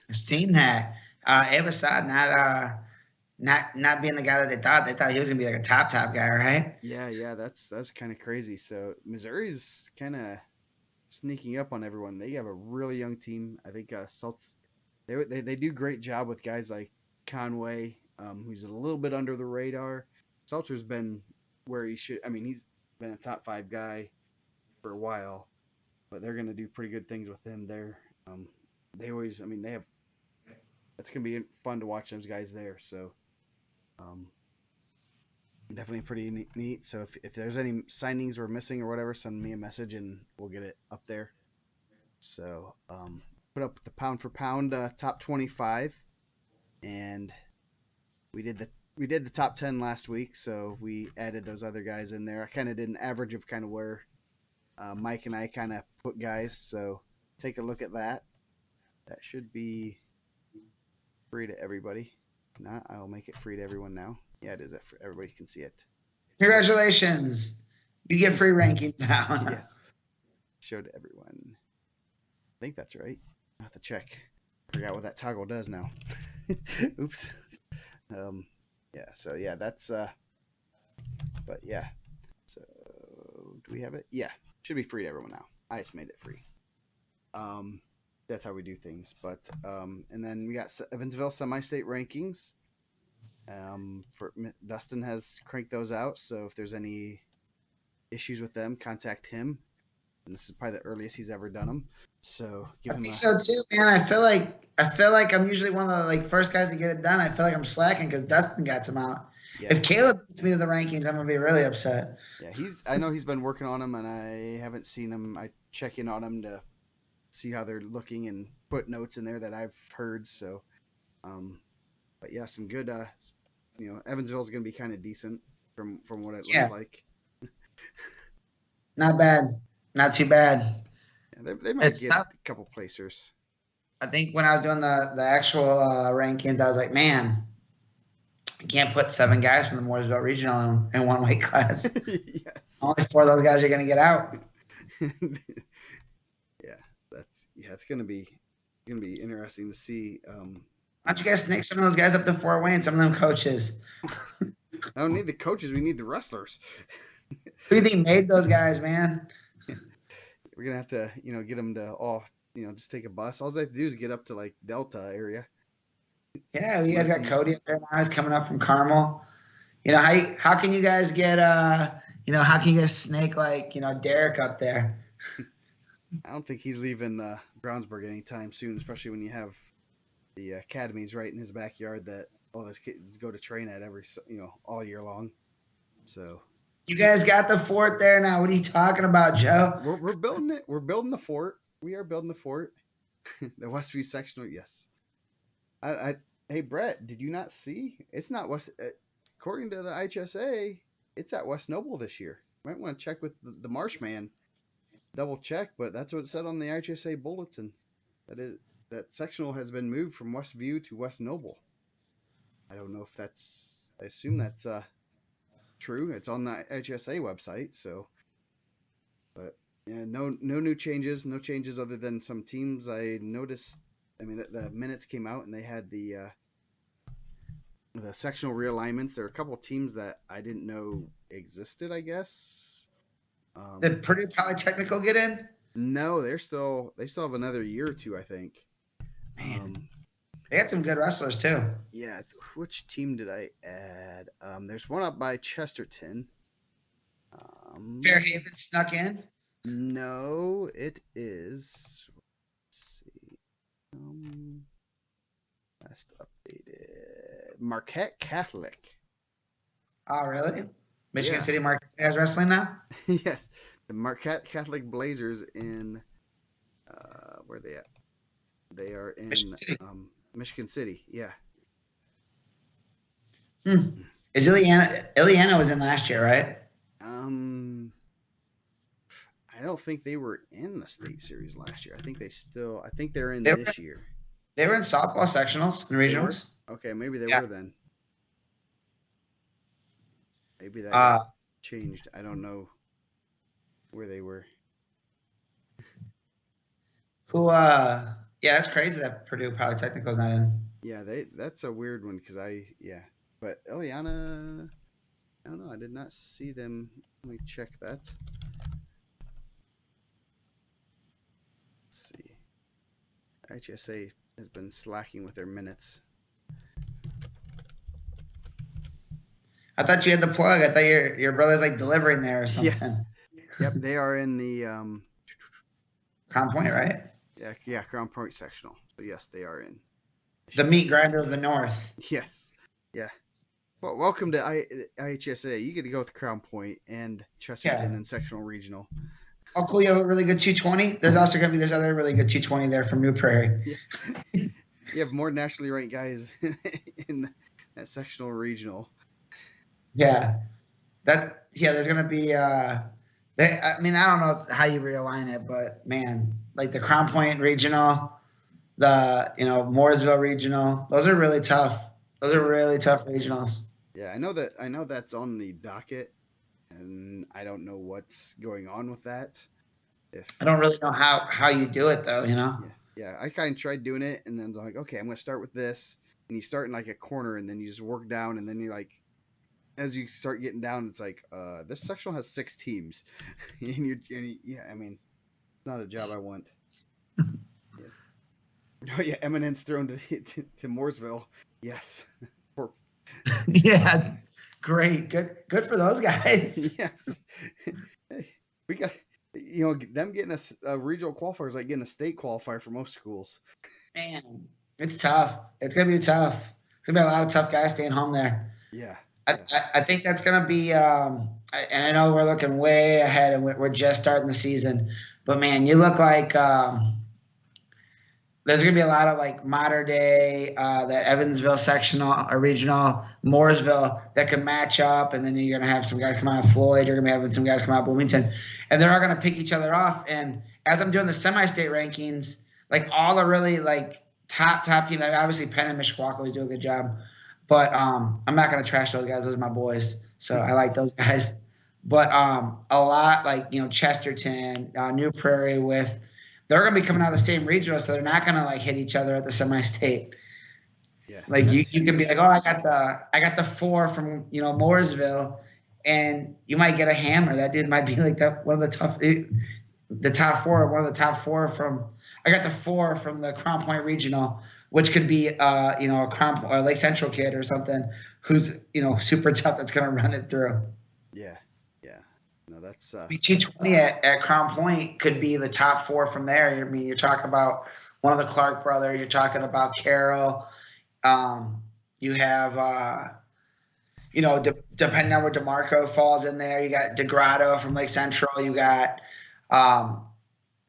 I've seen that. Avasad not being the guy that they thought he was gonna be like a top guy, right? Yeah, that's kind of crazy. So Missouri's kind of sneaking up on everyone. They have a really young team. I think Salts they do a great job with guys like Conway, who's a little bit under the radar. Seltzer's been where he should. I mean, he's been a top 5 guy for a while, but they're going to do pretty good things with him there. They always, they have. It's going to be fun to watch those guys there. So, definitely pretty neat. So if there's any signings we're missing or whatever, send me a message and we'll get it up there. So, put up the pound for pound top 25, and we did the top 10 last week, so we added those other guys in there. I kind of did an average of kind of where Mike and I kind of put guys. So take a look at that. That should be free to everybody. If not, I'll make it free to everyone now. Yeah, it is. Everybody can see it. Congratulations. You get free rankings now. Yes. Show to everyone. I think that's right. I have to check. Forgot what that toggle does now. Oops. Yeah, so yeah, that's but yeah. So do we have it? Yeah. Should be free to everyone now. I just made it free. That's how we do things. But and then we got Evansville semi-state rankings. For Dustin has cranked those out, so if there's any issues with them, contact him. And this is probably the earliest he's ever done them. So I think so too, man. I feel like I'm usually one of the first guys to get it done. I feel like I'm slacking because Dustin got some out. Yeah. If Caleb gets me to the rankings, I'm gonna be really upset. Yeah, I know he's been working on them, and I haven't seen him. I check in on them to see how they're looking and put notes in there that I've heard. So, but yeah, some good. Evansville's gonna be kind of decent from what it looks like. Not bad, not too bad. Yeah, they might get a couple placers. I think when I was doing the actual rankings, I was like, man, I can't put 7 guys from the Mooresville Regional in one weight class. Yes. Only 4 of those guys are going to get out. It's going to be interesting to see. Why don't you guys snake some of those guys up to 4-way and some of them coaches? I don't need the coaches. We need the wrestlers. Who do you think made those guys, man? We're going to have to, get them to all, just take a bus. All they have to do is get up to Delta area. Yeah, you guys got Cody up there now. He's coming up from Carmel. How can you guys get how can you guys snake Derek up there? I don't think he's leaving Brownsburg anytime soon, especially when you have the academies right in his backyard that all those kids go to train at all year long. So you guys got the fort there now. What are you talking about, Joe? We're building it. We're building the fort. We are building the fort. The Westview sectional, yes. Hey Brett, did you not see? It's not West. According to the IHSA, it's at West Noble this year. Might want to check with the Marshman. Double check, but that's what it said on the IHSA bulletin. That sectional has been moved from Westview to West Noble. I don't know if that's. I assume that's true. It's on the IHSA website. So, but yeah, no new changes. No changes other than some teams I noticed. I mean, the minutes came out and they had the sectional realignments. There are a couple of teams that I didn't know existed, I guess. Did Purdue Polytechnical get in? No, they still have another year or two, I think. Man, they had some good wrestlers too. Yeah, which team did I add? There's one up by Chesterton. Fairhaven snuck in? No, it is. Let's see. Last updated. Marquette Catholic. Oh, really? Michigan City Marquette has wrestling now? Yes. The Marquette Catholic Blazers in where are they at? They are in Michigan City. Yeah. Is Ileana was in last year, right? I don't think they were in the state series last year. I think they're in this year. They were in softball sectionals and regionals. Okay, maybe they were then. Maybe that changed. I don't know where they were. That's crazy that Purdue Polytechnical's not in. Yeah, that's a weird one because but Ileana, I don't know. I did not see them. Let me check that. Let's see. IHSA has been slacking with their minutes. I thought you had the plug. I thought your brother's delivering there or something. Yes. Yep, they are in the Crown Point, right? Yeah, Crown Point sectional. So yes, they are in. The meat grinder of the North. Yes. Yeah. Well, welcome to IHSA. You get to go with Crown Point and Chesterton and sectional regional. Oh, cool. You have a really good 220. There's also going to be this other really good 220 there from New Prairie. Yeah. You have more nationally ranked guys in that sectional regional. Yeah. There's going to be I mean, I don't know how you realign it, but man, like the Crown Point Regional, the Mooresville Regional, those are really tough. Those are Yeah, really tough regionals. yeah. I know that's on the docket, and I don't know what's going on with that. I If don't really know how you do it though. Yeah, yeah. I kind of tried doing it, and then it's like, okay, I'm gonna start with this, and you start in like a corner, and then you just work down, and then you're like, as you start getting down, it's like, this sectional has 6 teams, yeah. I mean, it's not a job I want. Yeah. Oh yeah, Eminence thrown to Mooresville. Yes. Poor- Yeah, great, good for those guys. yes. Hey, we got them getting a regional qualifier is like getting a state qualifier for most schools. Man, it's tough. It's gonna be tough. It's gonna be a lot of tough guys staying home there. Yeah, I, yeah, I think that's going to be, and I know we're looking way ahead and we're just starting the season, but man, you look like there's going to be a lot of like modern day, that Evansville sectional or regional, Mooresville that can match up. And then you're going to have some guys come out of Floyd, you're going to be having some guys come out of Bloomington, and they're all going to pick each other off. And as I'm doing the semi state rankings, like all the really like top teams, like obviously Penn and Mishawaka always do a good job. But I'm not gonna trash those guys. Those are my boys, so I like those guys. But a lot like Chesterton, New Prairie, they're gonna be coming out of the same regional, so they're not gonna like hit each other at the semi-state. yeah. Like you, That's you can be like, huge. oh, I got the 4 from Mooresville, and you might get a hammer. That dude might be like one of the the top 4, one of the top 4 from. I got the 4 from the Crown Point Regional, which could be a Crown or Lake Central kid or something who's super tough that's gonna run it through. Yeah, yeah. No, that's BT20 at Crown Point could be the top 4 from there. I mean, you're talking about one of the Clark brothers. You're talking about Carroll. You have depending on where DeMarco falls in there, you got DeGrotto from Lake Central. You got um,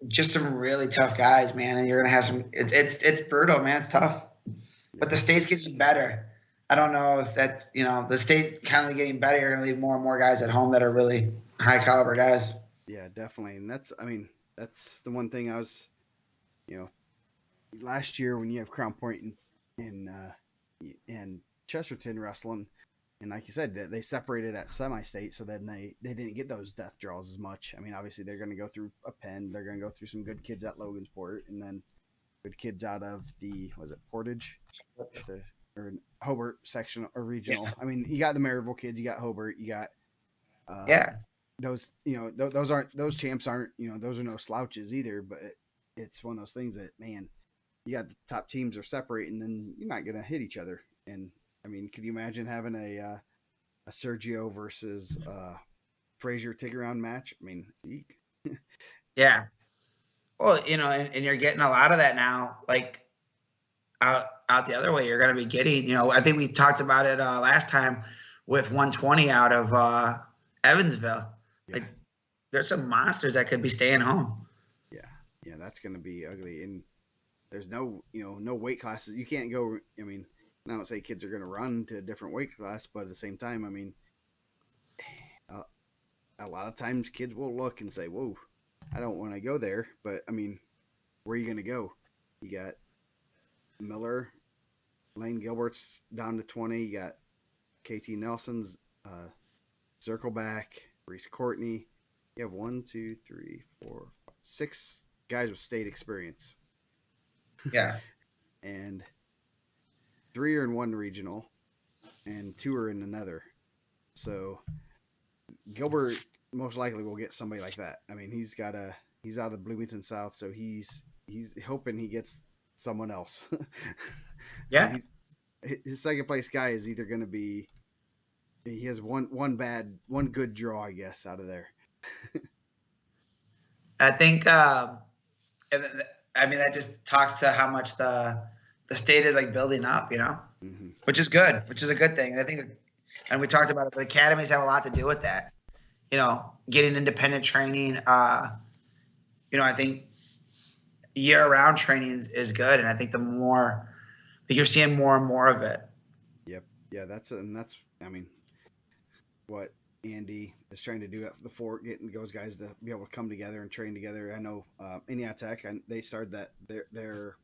just some really tough guys, man. And you're gonna have some. It's brutal, man. It's tough, yeah, but the state's getting better. I don't know if that's the state kind of getting better. You're gonna leave more and more guys at home that are really high caliber guys. yeah, definitely. And that's the one thing I was, you know, last year when you have Crown Point and Chesterton wrestling, and like you said, they separated at semi-state, so then they didn't get those death draws as much. I mean, obviously they're going to go through a Penn, they're going to go through some good kids at Logansport, and then good kids out of the was it Portage, the or Hobart section or regional. Yeah, I mean, you got the Maryville kids, you got Hobart, you got yeah, those. Those champs aren't those are no slouches either. But it's one of those things that man, you got the top teams are separating, then you're not going to hit each other. And I mean, could you imagine having a Sergio versus Frazier take around match? I mean, eek. yeah. Well, and you're getting a lot of that now. Like out the other way, you're going to be getting. I think we talked about it last time with 120 out of Evansville. Yeah, Like there's some monsters that could be staying home. yeah, yeah. That's going to be ugly. And there's no weight classes. You can't go. I mean, I don't say kids are going to run to a different weight class, but at the same time, I mean, uh, a lot of times kids will look and say, "Whoa, I don't want to go there." But I mean, where are you going to go? You got Miller, Lane Gilbert's down to 20. You got KT Nelson's Circleback, Reese Courtney. You have 1, 2, 3, 4, 5, 6 guys with state experience, Yeah. and 3 are in one regional, and 2 are in another. So Gilbert most likely will get somebody like that. I mean, he's out of Bloomington South, so he's hoping he gets someone else. And Yeah. his second place guy is either going to be he has one good draw, I guess, out of there. I think, I mean, that just talks to how much the state is like building up, Hmm. which is good, which is a good thing. And I think, and we talked about it, but academies have a lot to do with that. Getting independent training. I think year-round training is good, and I think the more that you're seeing more and more of it. Yep. Yeah, that's I mean, what Andy is trying to do at the fort, getting those guys to be able to come together and train together. I know Indiana Tech, and they started that their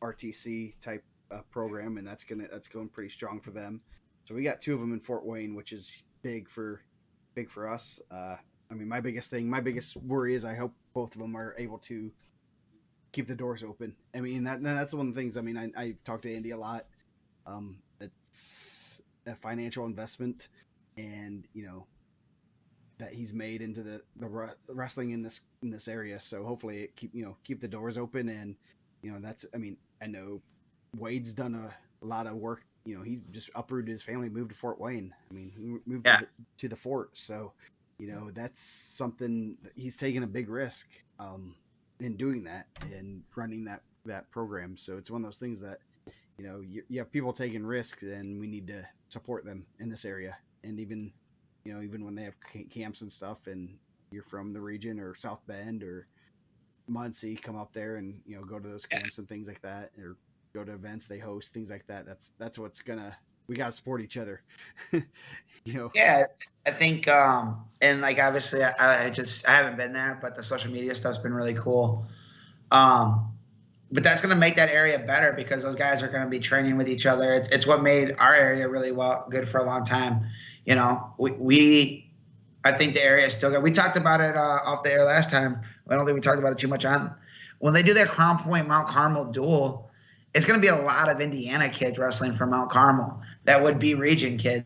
RTC type program, and that's going pretty strong for them. So we got two of them in Fort Wayne, which is big for us. I mean, my biggest worry is I hope both of them are able to keep the doors open. I mean, that's one of the things. I mean, I talked to Andy a lot. It's a financial investment, and that he's made into the wrestling in this area. So hopefully it keep the doors open, and that's. I mean, I know Wade's done a lot of work. He just uprooted his family, moved to Fort Wayne. I mean, he moved to the fort. So that's something that he's taking a big risk in doing that and running that program. So it's one of those things that you have people taking risks, and we need to support them in this area. And even when they have camps and stuff, and you're from the region or South Bend or Muncie, come up there and go to those camps and things like that, or go to events they host, things like that. That's what's we got to support each other. Yeah, I think and like obviously I haven't been there, but the social media stuff's been really cool. But that's going to make that area better because those guys are going to be training with each other. It's what made our area really good for a long time. I think the area is still good. We talked about it off the air last time. I don't think we talked about it too much on. When they do that Crown Point Mount Carmel duel, it's going to be a lot of Indiana kids wrestling from Mount Carmel. That would be region kids,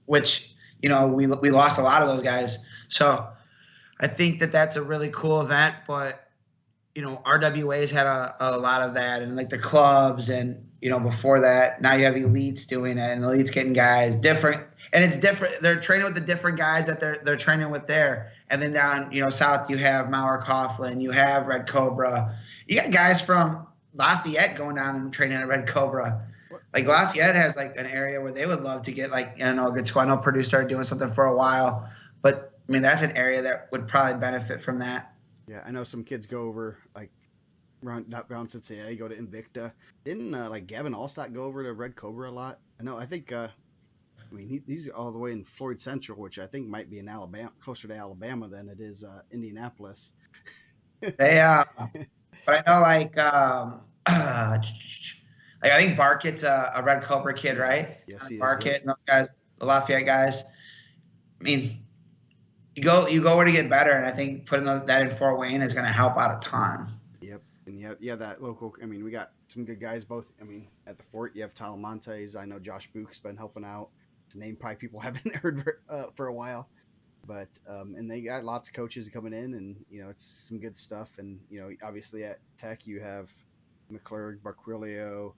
which, we lost a lot of those guys. So I think that's a really cool event, but RWA's had a lot of that, and like the clubs, and before that, now you have elites doing it, and elites getting guys different, and it's different. They're training with the different guys that they're training with there, and then down south you have Mauer Coughlin, you have Red Cobra, you got guys from Lafayette going down and training at Red Cobra. Like Lafayette has like an area where they would love to get a good squad. I know Purdue started doing something for a while, but I mean that's an area that would probably benefit from that. Yeah, I know some kids go over down Cincinnati, go to Invicta. Didn't Gavin Allstott go over to Red Cobra a lot? I think he's all the way in Floyd Central, which I think might be in Alabama, closer to Alabama than it is Indianapolis. They but I know I think Barkett's a Red Cobra kid, right? Yes, he Barkett is. And those guys, the Lafayette guys. I mean, you go where to get better, and I think putting that in Fort Wayne is going to help out a ton. Yep, and you have that local. I mean, we got some good guys both. I mean, at the fort, you have Talamontes. I know Josh Book's been helping out. It's a name probably people haven't heard for a while, but and they got lots of coaches coming in, and it's some good stuff. And obviously at Tech you have McClurg, Barquillo,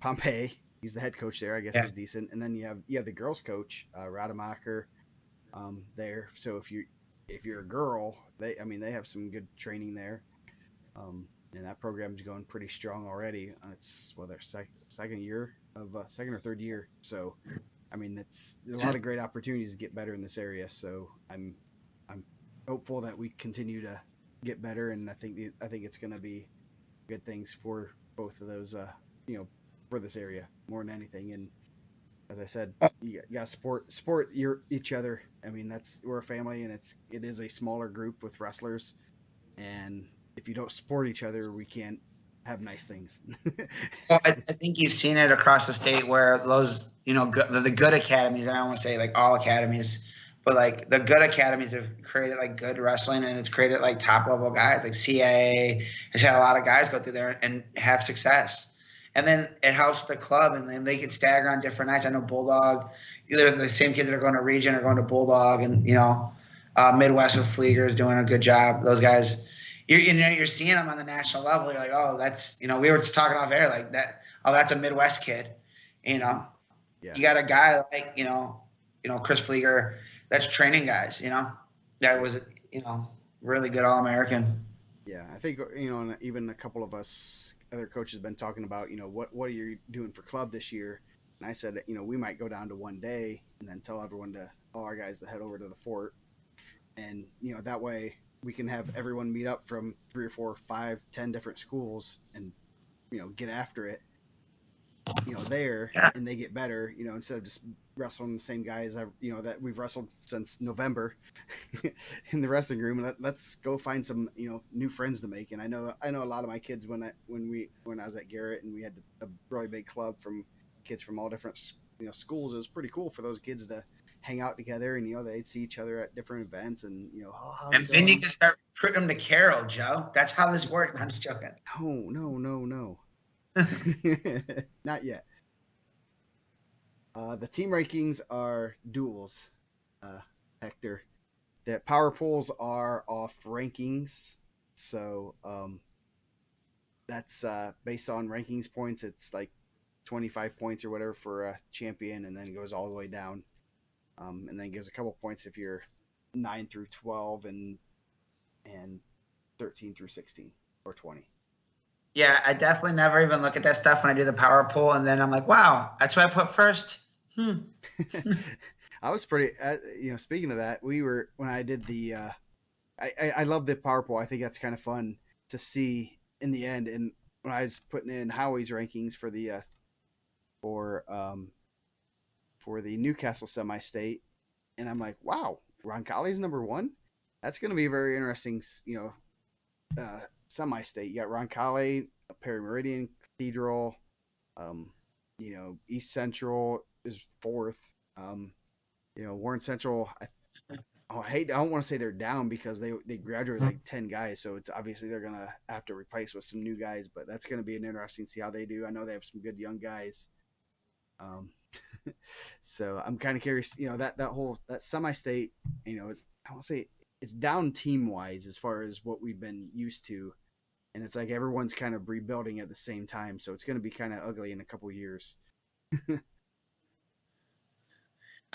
Pompey. He's the head coach there. I guess he's decent. And then you have the girls coach, Rademacher, there. So if you're a girl, they have some good training there. And that program's going pretty strong already. It's their second or third year. So, I mean, there's a lot of great opportunities to get better in this area. So I'm hopeful that we continue to get better, and I think it's going to be good things for both of those, for this area more than anything. And as I said, you got to support each other. I mean, we're a family, and it is a smaller group with wrestlers, and if you don't support each other, we can't have nice things. Well, I think you've seen it across the state where those, the good academies, and I don't want to say like all academies, but like the good academies have created like good wrestling, and it's created like top level guys. Like CAA has had a lot of guys go through there and have success. And then it helps with the club, and then they can stagger on different nights. I know Bulldog, either the same kids that are going to region are going to Bulldog, and Midwest with Flieger is doing a good job. Those guys, you're seeing them on the national level. You're like, oh, that's we were just talking off air like that. Oh, that's a Midwest kid. Yeah. You got a guy like Chris Flieger that's training guys. That was really good All-American. Yeah, I think and even a couple of us other coaches have been talking about what are you doing for club this year, and I said that we might go down to one day and then tell everyone all our guys to head over to the fort, and that way we can have everyone meet up from 3 or 4, 5, 10 different schools and get after it. there, Yeah. and they get better, instead of just wrestling the same guys that we've wrestled since November in the wrestling room. Let's go find some new friends to make. And I know a lot of my kids when I was at Garrett and we had a really big club from kids from all different schools. It was pretty cool for those kids to hang out together, and they'd see each other at different events, and oh, how's And it then you going? can start recruiting them to Carroll, Joe. That's how this works. I'm just joking. No. Not yet. The team rankings are duels, Hector. The power pools are off rankings, so that's based on rankings points. It's like 25 points or whatever for a champion, and then it goes all the way down, and then gives a couple points if you're 9 through 12 and 13 through 16 or 20. Yeah, I definitely never even look at that stuff when I do the power pool, and then I'm like, wow, that's what I put first. I was pretty, speaking of that, when I did the, I love the power pool. I think that's kind of fun to see in the end. And when I was putting in Howie's rankings for the, for the Newcastle semi-state, and I'm like, wow, Roncalli's number one. That's going to be a very interesting, semi-state. You got Roncalli, Perry Meridian, Cathedral, East Central is fourth. Warren Central. I don't want to say they're down because they graduated like 10 guys, so it's obviously they're gonna have to replace with some new guys. But that's gonna be an interesting to see how they do. I know they have some good young guys. So I'm kind of curious. That semi-state. I won't say it's down team wise as far as what we've been used to, and it's like everyone's kind of rebuilding at the same time. So it's gonna be kind of ugly in a couple years.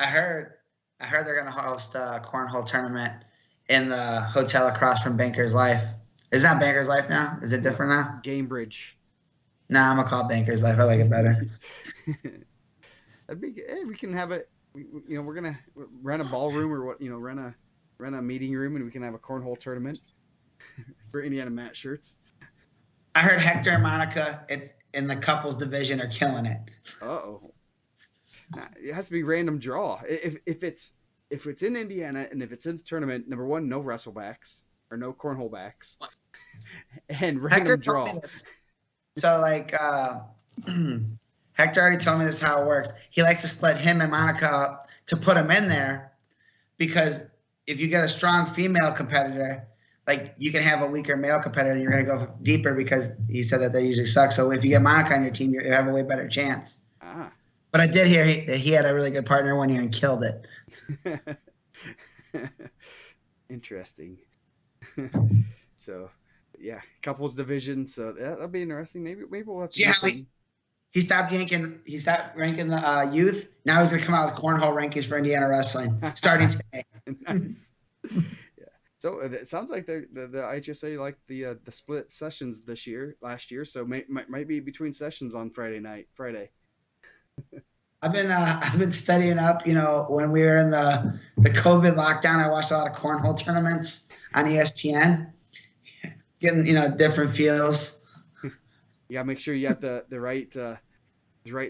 I heard they're going to host a cornhole tournament in the hotel across from Banker's Life. Is that Banker's Life now? Is it different now? Gamebridge. Nah, I'm gonna call it Banker's Life. I like it better. That'd be. Hey, we can have it. We're gonna rent a ballroom or what? Rent a meeting room, and we can have a cornhole tournament for Indiana Mat shirts. I heard Hector and Monica in the couples division are killing it. Uh-oh. It has to be random draw. If it's in Indiana and if it's in the tournament, number one, no wrestlebacks or no cornhole backs, and random Hector draw. told me this. So Hector already told me this is how it works. He likes to split him and Monica up to put them in there because if you get a strong female competitor, like you can have a weaker male competitor, you're gonna go deeper because he said that they usually suck. So if you get Monica on your team, you have a way better chance. Ah. But I did hear he had a really good partner one year and killed it. Interesting. So, yeah, couples division. So that'll be interesting. Maybe we'll have to. See how he stopped ranking the youth. Now he's gonna come out with cornhole rankings for Indiana wrestling starting today. Nice. Yeah. So it sounds like the IHSA liked the split sessions last year. So might be between sessions on Friday. I've been studying up. When we were in the COVID lockdown, I watched a lot of cornhole tournaments on ESPN, getting different feels. You gotta make sure you got the right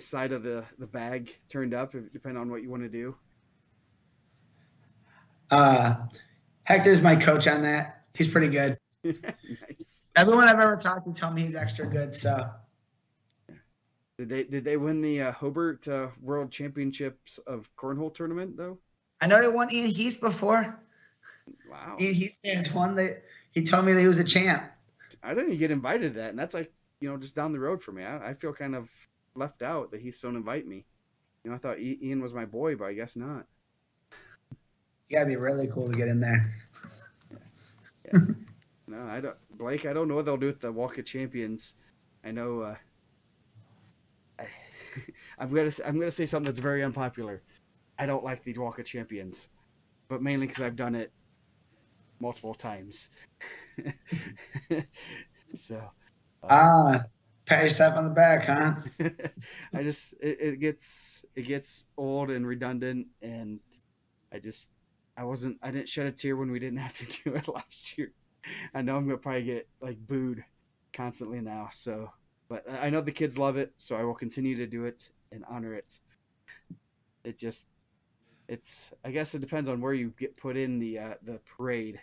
side of the bag turned up, depending on what you want to do. Hector's my coach on that. He's pretty good. Nice. Everyone I've ever talked to told me he's extra good. So. Did they win the Hobart World Championships of Cornhole tournament though? I know he won Ian Heath before. Wow. Ian Heath has won that. He told me that he was a champ. I didn't even get invited to that, and that's like just down the road for me. I feel kind of left out that Heath don't invite me. I thought Ian was my boy, but I guess not. You gotta be really cool to get in there. Yeah. No, I don't. Blake, I don't know what they'll do with the Walk of Champions. I know. I'm gonna say something that's very unpopular. I don't like the Walk of Champions, but mainly because I've done it multiple times. So. Pat yourself on the back, huh? I just it gets old and redundant, and I didn't shed a tear when we didn't have to do it last year. I know I'm gonna probably get like booed constantly now, so But I know the kids love it, so I will continue to do it and honor it. It just, I guess it depends on where you get put in the parade.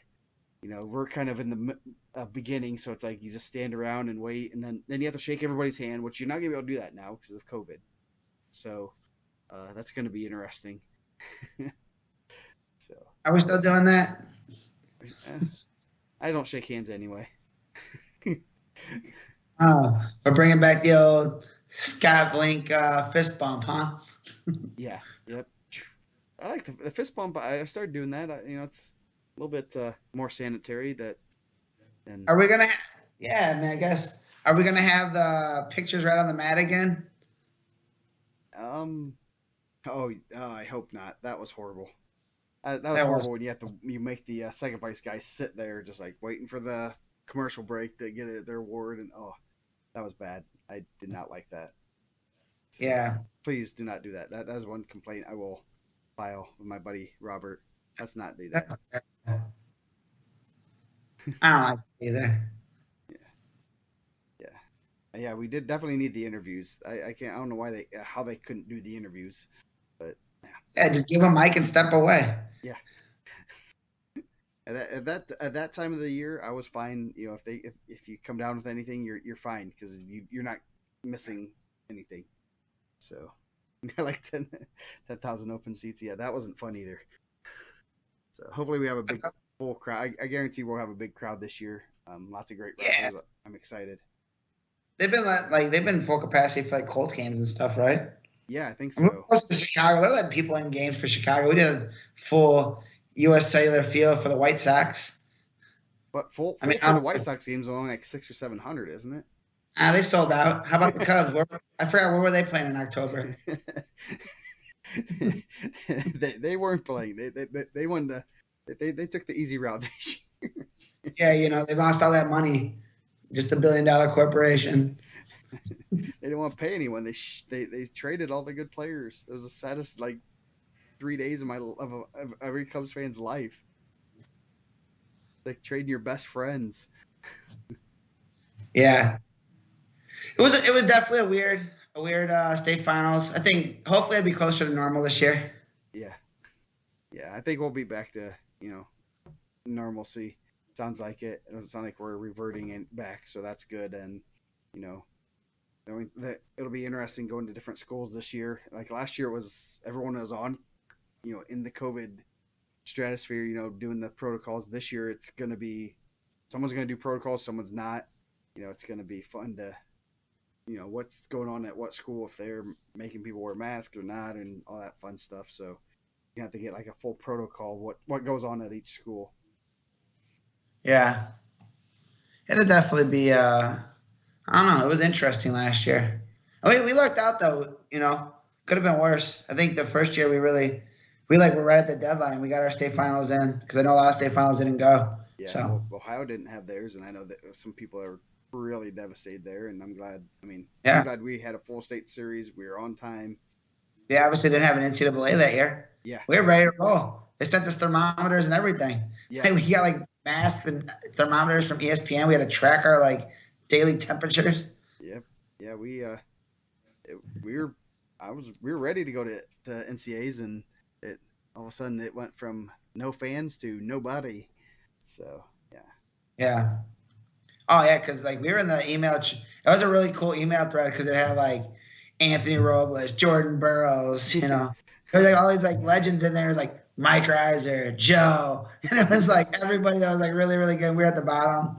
We're kind of in the beginning, so it's like you just stand around and wait, and then you have to shake everybody's hand, which you're not gonna be able to do that now because of COVID. So that's gonna be interesting. So Are we still doing that? I don't shake hands anyway. Oh, we're bringing back the old Scott Blink fist bump, huh? Yeah. Yep. I like the fist bump. I started doing that. It's a little bit more sanitary. And Are we gonna? Yeah, I mean, I guess. Are we gonna have the pictures right on the mat again? Oh, I hope not. That was horrible. That was That horrible was. when you make the second place guy sit there just like waiting for the commercial break to get their award, and that was bad. I did not like that. So Yeah. please do not do that. That is one complaint I will file with my buddy Robert. Let's not do that. That I don't like it either. Yeah, yeah. We did definitely need the interviews. I can't. I don't know how they couldn't do the interviews, but Yeah, just give a mic and step away. yeah. At that time of the year, I was fine. If you come down with anything, you're fine because you're not missing anything. So like 10,000 open seats. Yeah, that wasn't fun either. So hopefully we have a big full crowd. I guarantee we'll have a big crowd this year. Lots of great wrestlers. Yeah. I'm excited. They've been full capacity for like Colts games and stuff, right? Yeah, I think I mean, so. close to Chicago. They're letting people in games for Chicago. We did a full U.S. Cellular field for the White Sox. But full I mean, for the White Sox games only like 600 or 700, isn't it? They sold out. How about the Cubs? I forgot where were they playing in October? they weren't playing. They won they took the easy route. Yeah, they lost all that money. Just $1 billion corporation. They didn't want to pay anyone. They traded all the good players. It was the saddest 3 days of every Cubs fan's life. Like trading your best friends. Yeah, it was definitely a weird state finals. I think hopefully it'll be closer to normal this year. Yeah, I think we'll be back to normalcy. Sounds like it. It doesn't sound like we're reverting back, so that's good. And it'll be interesting going to different schools this year. Like last year, everyone was on, in the COVID stratosphere, doing the protocols. This year, it's going to be someone's going to do protocols, someone's not. It's going to be fun to, what's going on at what school, if they're making people wear masks or not, and all that fun stuff. So you have to get like a full protocol of what goes on at each school. Yeah, it'll definitely be. I don't know. It was interesting last year. We lucked out though. Could have been worse. I think the first year we were right at the deadline. We got our state finals in because I know a lot of state finals didn't go. Yeah, so Ohio didn't have theirs, and I know that some people are really devastated there. And I'm glad. Yeah. I'm glad we had a full state series. We were on time. They obviously didn't have an NCAA that year. Yeah, we were ready to roll. They sent us thermometers and everything. Yeah, we got masks and thermometers from ESPN. We had to track our daily temperatures. Yep. Yeah, we were ready to go to NCAAs, and all of a sudden it went from no fans to nobody. So yeah. Oh yeah, because we were in the email. It was a really cool email thread because it had Anthony Robles, Jordan Burroughs. There was all these legends in there. It was Mike Reiser, Joe, and it was everybody that was really really good. We were at the bottom.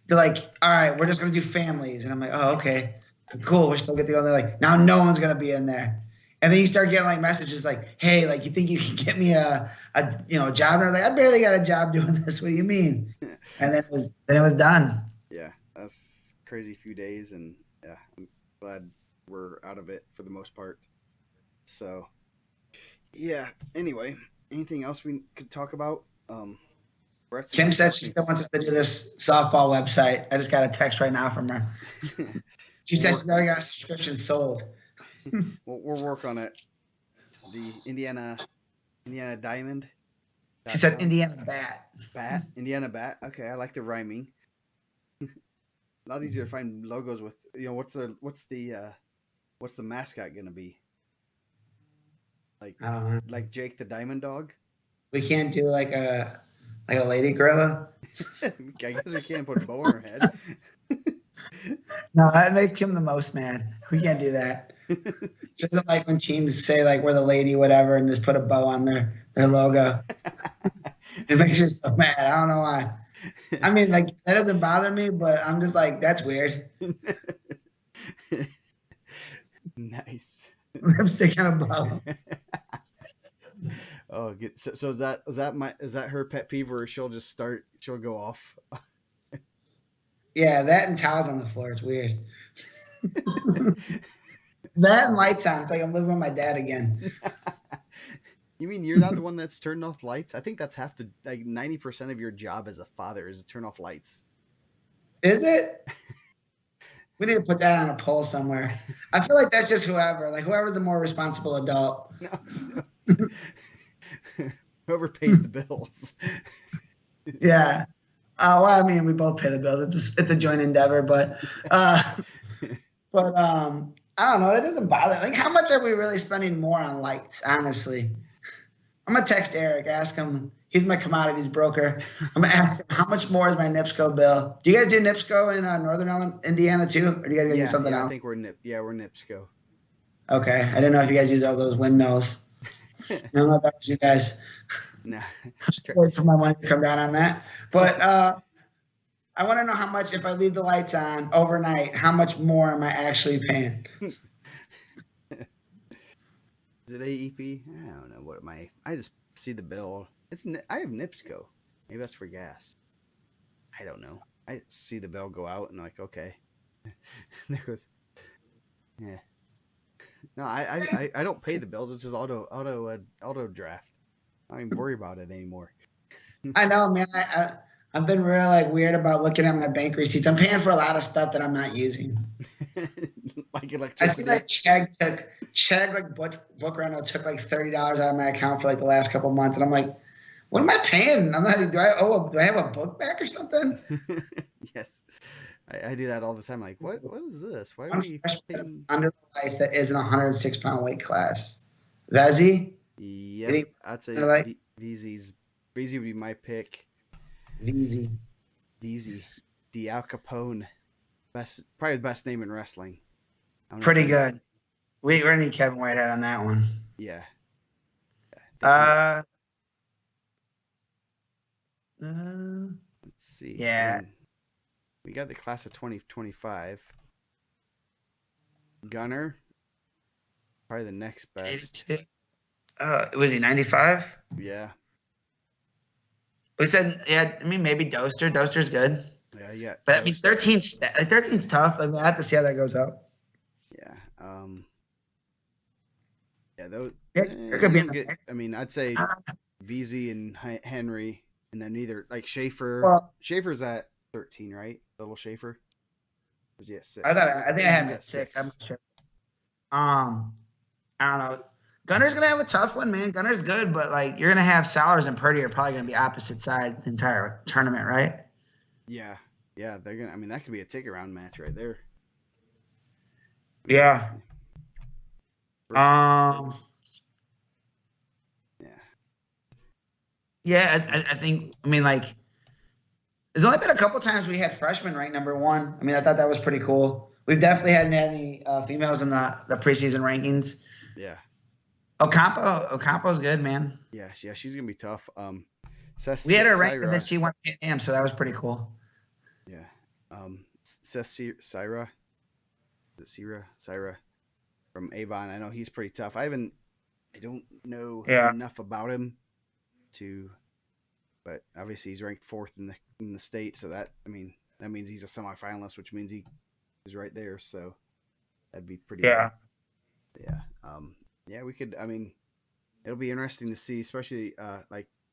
They're all right, we're just gonna do families, and I'm oh okay, cool. We still get to go there. Now no one's gonna be in there, and then you start getting messages hey, you think you can get me a job? And I was I barely got a job doing this. What do you mean? And then it was done. Yeah, that's a crazy few days, and yeah, I'm glad we're out of it for the most part. So yeah. Anyway, anything else we could talk about? Kim said she still wants us to do this softball website. I just got a text right now from her. She said she's already got a subscription sold. We'll work on it. The Indiana Diamond. She said Indiana Bat. Indiana Bat. Okay, I like the rhyming. lot easier to find logos with, what's the mascot gonna be? Like I don't know. like Jake the Diamond Dog? We can't do like a lady gorilla. I guess we can't put a bow on her head. No, that makes Kim the most mad. We can't do that. She doesn't like when teams say like we're the lady whatever and just put a bow on their logo. It makes her so mad. I don't know why. I mean, like that doesn't bother me, but I'm just like, that's weird. Nice. Lipstick on a bow. Oh, good. So is that her pet peeve, or she'll go off? Yeah, that and towels on the floor is weird. That and lights on. It's like I'm living with my dad again. You mean you're not the one that's turned off lights? I think that's 90% of your job as a father is to turn off lights. Is it? We need to put that on a poll somewhere. I feel like that's just whoever's the more responsible adult. No. Whoever pays the bills. Yeah. Well, I mean, we both pay the bills. It's a joint endeavor, but I don't know. That doesn't bother. Like, how much are we really spending more on lights? Honestly, I'm gonna text Eric, ask him. He's my commodities broker. I'm gonna ask him how much more is my NIPSCO bill. Do you guys do NIPSCO in Northern Indiana too, or do you guys do something else? I think we're NIPSCO. Okay, I didn't know if you guys use all those windmills. I don't know if that was you guys. Nah. Wait for my money to come down on that. But I want to know how much, if I leave the lights on overnight, how much more am I actually paying? Is it AEP? I don't know. What am I? I just see the bill. I have NIPSCO. Maybe that's for gas. I don't know. I see the bill go out and I'm like, okay. There goes. Yeah. No, I don't pay the bills. It's just auto draft. I don't even worry about it anymore. I know, man. I've been real weird about looking at my bank receipts. I'm paying for a lot of stuff that I'm not using. Like electricity. I see that Chegg book rental took like $30 out of my account for the last couple months, and I'm like, what am I paying? I'm like, do I have a book back or something? Yes. I do that all the time. Like, what is this? Why are we paying under the ice that isn't a 106-pound weight class? Vezi? Yep. I'd say VZ would be my pick. VZ. Al Capone. Probably the best name in wrestling. Pretty good. We're gonna need Kevin Whitehead on that one. Yeah. Let's see. Yeah. We got the class of 2025. Gunner. Probably the next best. Was he 95? Yeah. We said, yeah, I mean, maybe Doster. Doster's good. Yeah. But I mean, 13's tough. I mean, I have to see how that goes out. Yeah. Yeah, those. It could be in the good. mix. I mean, I'd say VZ and Henry, and then either like Schaefer. Well, Schaefer's at 13, right? Little Schaefer. Yeah, 6. I think I have him at 6. I'm not sure. I don't know. Gunner's gonna have a tough one, man. Gunner's good, but you're gonna have Salers and Purdy are probably gonna be opposite sides the entire tournament, right? Yeah, they're gonna. I mean, that could be a ticket round match right there. Yeah. Yeah. Yeah, I think. I mean, there's only been a couple times we had freshmen ranked number 1. I mean, I thought that was pretty cool. We've definitely hadn't had any females in the preseason rankings. Yeah. Ocampo's good, man. Yeah, she's gonna be tough. We had her ranked and then she went to Pan Am, so that was pretty cool. Yeah. Syra from Avon. I know he's pretty tough. I don't know enough about him but obviously he's ranked 4th in the state, so that means he's a semifinalist, which means he is right there. So that'd be pretty. Yeah. Yeah. Yeah, we could. I mean, it'll be interesting to see, especially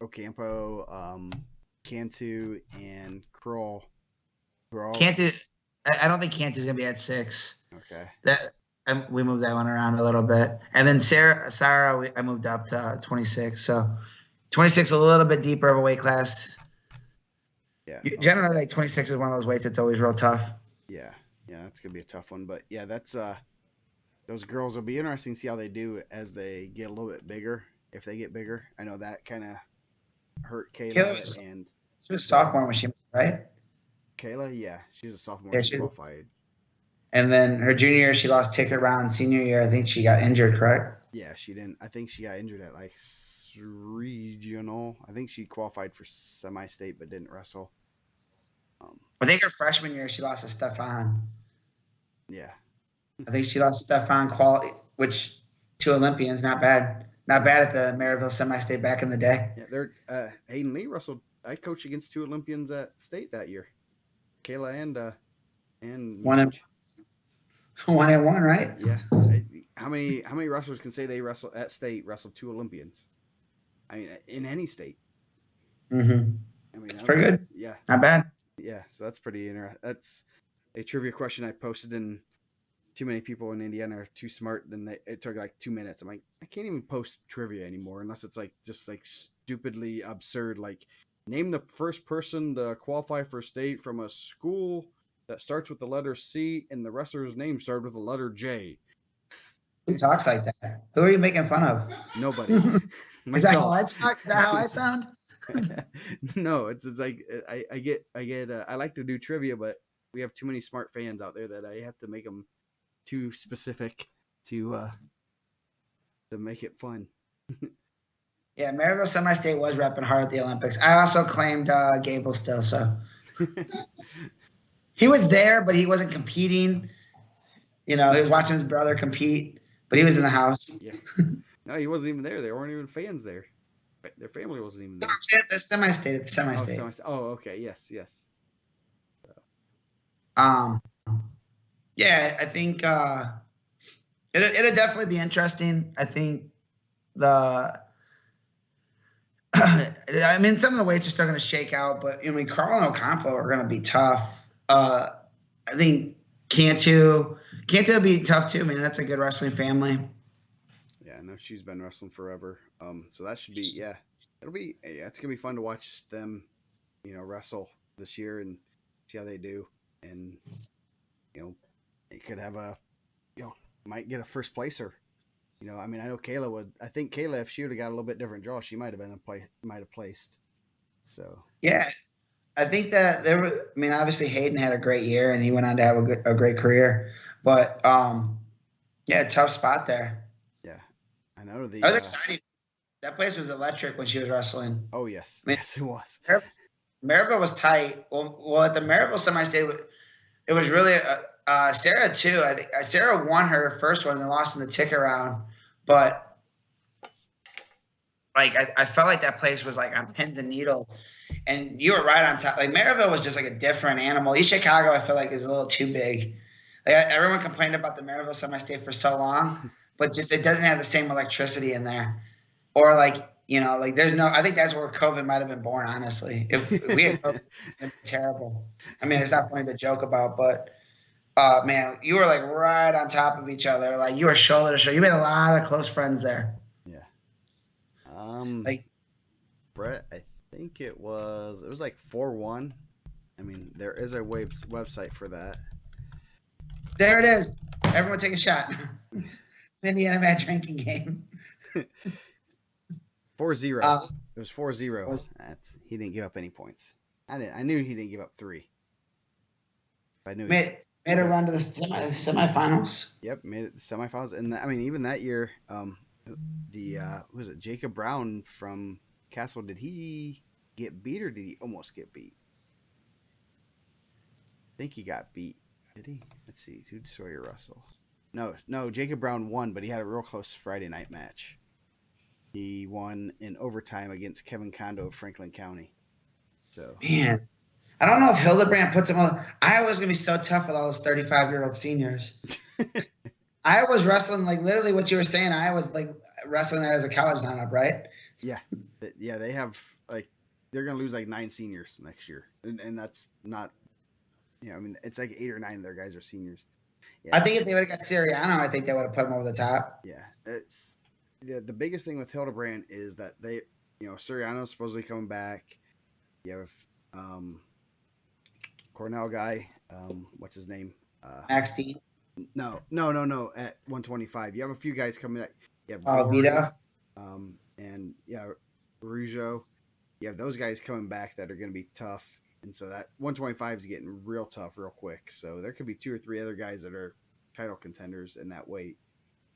Ocampo, Cantu, and Kroll. Cantu, I don't think Cantu's gonna be at 6. Okay. We moved that one around a little bit, and then Sarah, I moved up to 26. So 26 a little bit deeper of a weight class. Yeah. Generally, 26 is one of those weights that's always real tough. Yeah, yeah, that's gonna be a tough one. But yeah, that's those girls will be interesting to see how they do as they get a little bit bigger. If they get bigger, I know that kind of hurt Kayla Kayla was and she was Sarah. sophomore when she moved, right? Kayla, yeah, she's a sophomore. Yeah, She she. qualified. And then her junior year, she lost ticket round. Senior year, I think she got injured. Correct? Yeah, she didn't. I think she got injured at like regional. I think she qualified for semi-state but didn't wrestle. I think her freshman year, she lost to Stefan. Yeah, I think she lost Stefan quality, which two Olympians, not bad. Not bad at the Maryville semi-state back in the day. yeah. They're Hayden Lee wrestled. I coached against two Olympians at state that year, Kayla and One and Mikic. one, right? Yeah. How many wrestlers can say they wrestle at state wrestled two Olympians? I mean, in any state. Mm-hmm. I mean, Pretty good. yeah, Not bad. yeah. So that's pretty interesting. That's a trivia question I posted, and too many people in Indiana are too smart. Then it took like 2 minutes. I'm like, I can't even post trivia anymore unless it's like just like stupidly absurd. Like, name the first person to qualify for state from a school that starts with the letter C, and the wrestler's name started with the letter J. Who talks like that? Who are you making fun of? Nobody. Is that how Myself. I talk? Is that how I sound? No, it's like I like to do trivia, but we have too many smart fans out there that I have to make them too specific to make it fun. Yeah, Maryville semi-state was repping hard at the Olympics. I also claimed Gable still, so he was there, but he wasn't competing. You know, he was watching his brother compete, but he was in the house. Yes. No, he wasn't even there. There weren't even fans there. Their family wasn't even there. I'm saying at the semi-state, at the semi-state. Okay. Yes. Yeah, I think it'll definitely be interesting. I think the I mean, some of the weights are still going to shake out, but I mean, Carl and Ocampo are going to be tough. I think Cantu will be tough too. I mean, that's a good wrestling family. Yeah, I know she's been wrestling forever. So that should be it's gonna be fun to watch them, wrestle this year and see how they do. And they could have might get a first placer. I mean, I know Kayla would. I think Kayla, if she would have got a little bit different draw, she might have placed. So yeah, I think that there was. I mean, obviously Hayden had a great year and he went on to have a great career. But yeah, tough spot there. Yeah, I know I was excited. That place was electric when she was wrestling. Oh yes, I mean, yes it was. Maryville was tight. Well, at the Maryville semi-state, it was really Sarah too. I think Sarah won her first one and then lost in the ticket round. But like I felt like that place was like on pins and needles, and you were right on top. Like Maryville was just like a different animal. East Chicago, I feel like, is a little too big. Like everyone complained about the Maryville semi-state for so long, but just it doesn't have the same electricity in there. Or like there's no. I think that's where COVID might have been born. Honestly, if we had COVID, it'd be terrible. I mean, it's not funny to joke about, but. Man, you were like right on top of each other. Like you were shoulder to shoulder. You made a lot of close friends there. Yeah. Like Brett, I think it was like 4-1. I mean, there is a website for that. There it is. Everyone take a shot. Indiana match ranking game. 4-0. It was 4-0. He didn't give up any points. I knew he didn't give up 3. I knew made a run to the semifinals. Yep, made it to the semifinals. And I mean, even that year, who was it, Jacob Brown from Castle, did he get beat or did he almost get beat? I think he got beat. Did he? Let's see. Who'd Sawyer Russell? No, Jacob Brown won, but he had a real close Friday night match. He won in overtime against Kevin Kondo of Franklin County. So man, I don't know if Hildebrand puts him on. Iowa's going to be so tough with all those 35-year-old seniors. Iowa's wrestling like literally what you were saying. Iowa's like wrestling that as a college lineup, right? Yeah. Yeah, they have like they're going to lose like 9 seniors next year. And that's not I mean, it's like 8 or 9 of their guys are seniors. Yeah. I think if they would have got Siriano, I think they would have put him over the top. Yeah. It's the biggest thing with Hildebrand is that they, Siriano's supposedly coming back. You have Cornell guy. What's his name? Max Dean. No. At 125, you have a few guys coming. You have Vita. and Rougeau. You have those guys coming back that are going to be tough, and so that 125 is getting real tough real quick. So there could be 2 or 3 other guys that are title contenders in that weight.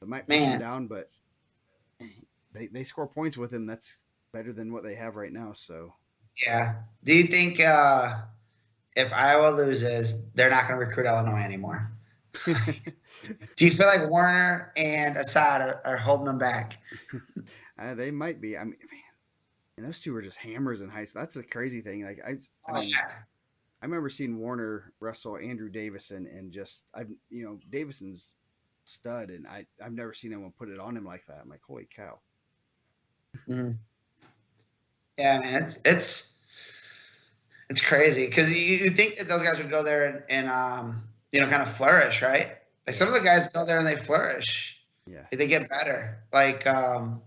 It might push him down, but they score points with him. That's better than what they have right now. So yeah. Do you think if Iowa loses, they're not going to recruit Illinois anymore? Do you feel like Warner and Assad are holding them back? They might be. I mean, man, and those two were just hammers in high school. That's the crazy thing. Like I remember seeing Warner wrestle Andrew Davison, and just Davison's stud, and I've never seen anyone put it on him like that. I'm like, holy cow. Mm-hmm. Yeah, man, it's crazy because you think that those guys would go there and kind of flourish, right? Like some of the guys go there and they flourish. Yeah, they get better. Like I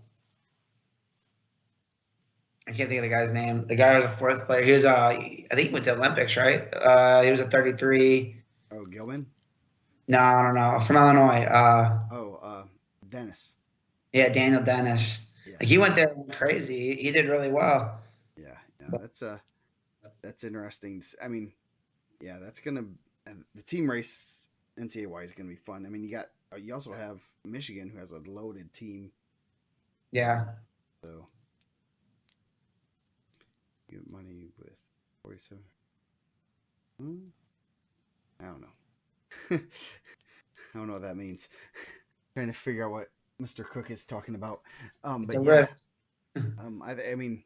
can't think of the guy's name. The guy was a 4th player. He was I think he went to Olympics, right? He was a 33. Oh, Gilman? No, from Illinois. Dennis. Yeah, Daniel Dennis. Yeah. Like he went there and went crazy. He did really well. Yeah, that's interesting. I mean, yeah, that's gonna the team race NCAA is gonna be fun. I mean, you also have Michigan, who has a loaded team. Yeah. So you get money with 47. I don't know. I don't know what that means. Trying to figure out what Mr. Cook is talking about. But yeah, I mean,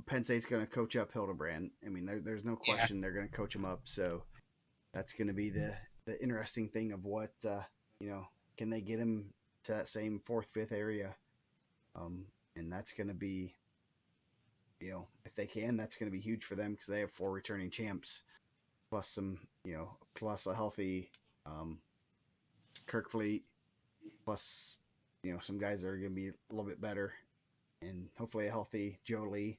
Penn State's going to coach up Hildebrand. I mean, there's no question they're going to coach him up. So that's going to be the interesting thing of what can they get him to that same 4th, 5th area, and that's going to be, if they can, that's going to be huge for them because they have 4 returning champs, plus some, plus a healthy Kirk Fleet, plus some guys that are going to be a little bit better, and hopefully a healthy Joe Lee,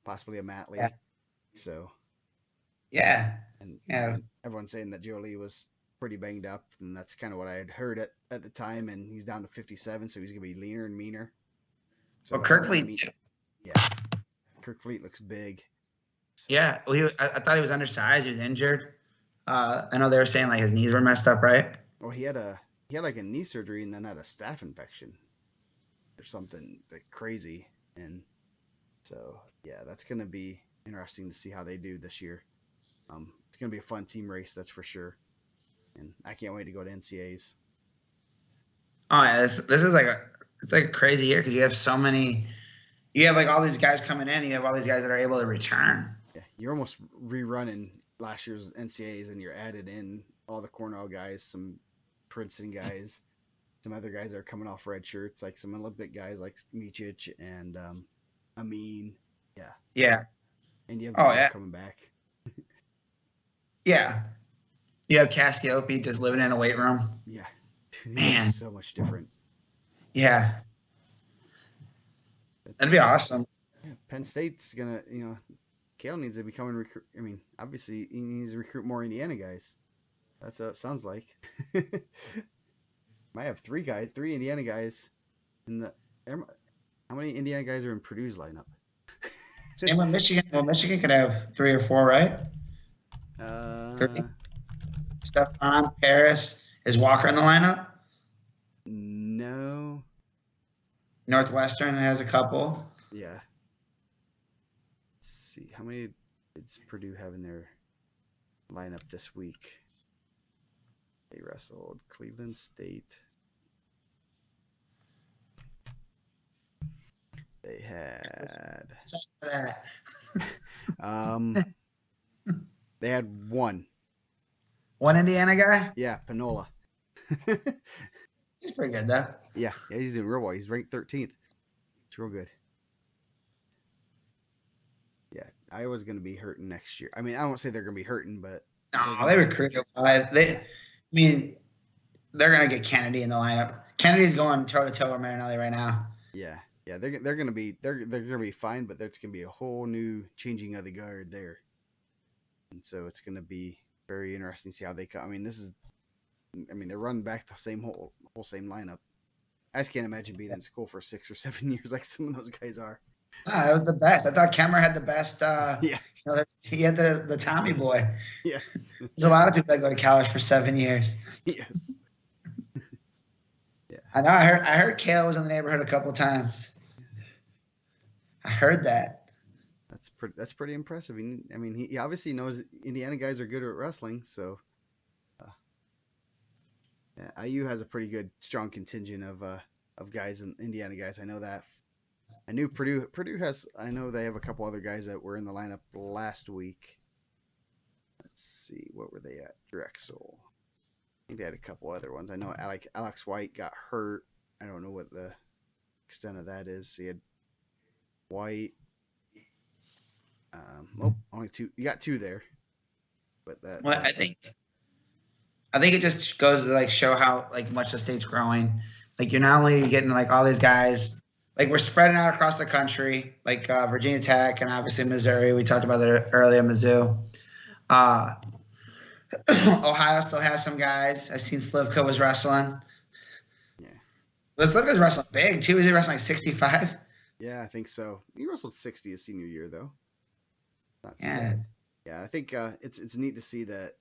possibly a Matt Lee. Yeah. So and everyone's saying that Joe Lee was pretty banged up, and that's kind of what I had heard at the time, and he's down to 57, so he's going to be leaner and meaner. So Kirk Fleet Kirk Fleet looks big. So. Yeah, I thought he was undersized. He was injured. I know they were saying like his knees were messed up, right? Well, he had like a knee surgery and then had a staph infection or something like crazy, and so yeah, that's gonna be interesting to see how they do this year. It's gonna be a fun team race, that's for sure, and I can't wait to go to NCAAs. Oh yeah, this is it's like a crazy year because you have so many. You have like all these guys coming in. You have all these guys that are able to return. Yeah, you're almost rerunning last year's NCAAs, and you're added in all the Cornell guys, some Princeton guys, some other guys that are coming off red shirts, like some Olympic guys like Micic and Amin. Yeah. Yeah. And you have coming back. Yeah. You have Cassiope just living in a weight room. Yeah. Dude, man, so much different. Yeah. That'd be awesome. Yeah, Penn State's gonna, Cale needs to become a recruit. I mean, obviously he needs to recruit more Indiana guys. That's what it sounds like. Might have 3 Indiana guys in the. How many Indiana guys are in Purdue's lineup? Same with Michigan. Well, Michigan could have 3 or 4, right? 3. Stephon, Paris. Is Walker in the lineup? No. Northwestern has a couple. Yeah. Let's see. How many does Purdue have in their lineup this week? They wrestled Cleveland State. They had they had 1 Indiana guy. Yeah, Panola. He's pretty good though. Yeah, he's doing real well. He's ranked 13th. It's real good. Yeah, Iowa's going to be hurting next year. I mean, I won't say they're going to be hurting, but they recruit. They're going to get Kennedy in the lineup. Kennedy's going toe to toe with Marinelli right now. Yeah, they're going to be fine, but there's going to be a whole new changing of the guard there. and so it's going to be very interesting to see how they come. I mean, they're running back the same lineup. I just can't imagine being in school for 6 or 7 years like some of those guys are. That was the best. I thought Kemmer had the best. Yeah. He had the Tommy boy. Yes. There's a lot of people that go to college for 7 years. Yes. Yeah. I know. I heard Kale was in the neighborhood a couple of times. I heard that. That's pretty impressive. I mean, he obviously knows Indiana guys are good at wrestling, so yeah, IU has a pretty good, strong contingent of guys and Indiana guys. I know that. I knew Purdue has. I know they have a couple other guys that were in the lineup last week. Let's see, what were they at? Drexel. I think they had a couple other ones. I know Alex White got hurt. I don't know what the extent of that is. He had White. Only two. You got two there, but I think it just goes to like show how like much the state's growing. Like you're not only getting like all these guys, like we're spreading out across the country, like Virginia Tech and obviously Missouri. We talked about that earlier, Mizzou. Ohio still has some guys. I seen Slivka was wrestling. Yeah, but Slivka's wrestling big too. Is he wrestling like 65? Yeah, I think so. He wrestled 60 his senior year though. Not too Yeah. bad. Yeah, I think it's neat to see that,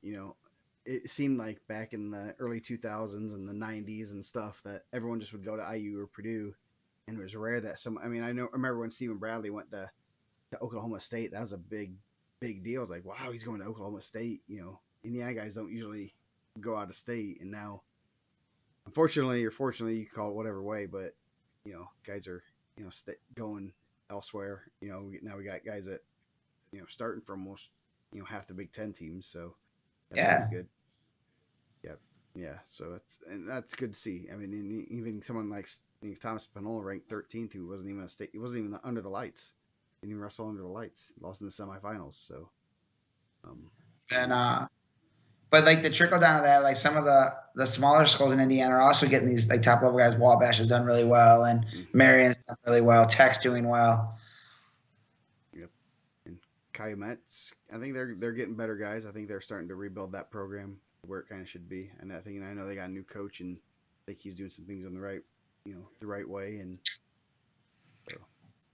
it seemed like back in the early 2000s and the 90s and stuff that everyone just would go to IU or Purdue, and it was rare that I remember when Stephen Bradley went to Oklahoma State. That was a big deal. It's like, wow, he's going to Oklahoma State. Indiana guys don't usually go out of state, and now, unfortunately or fortunately, you call it whatever way, but guys are going elsewhere. Now we got guys that starting from almost half the Big Ten teams, so that's pretty good. Yeah. So that's good to see. I mean, even someone like Thomas Panola ranked 13th, who wasn't even he wasn't even under the lights. Didn't even wrestle under the lights. Lost in the semifinals. So, but like the trickle down of that, like some of the smaller schools in Indiana are also getting these like top level guys. Wabash has done really well, and Marion's done really well. Tech's doing well. Yep. And Calumet, I think they're getting better guys. I think they're starting to rebuild that program where it kind of should be. And I know they got a new coach, and I think he's doing some things on the right way, and so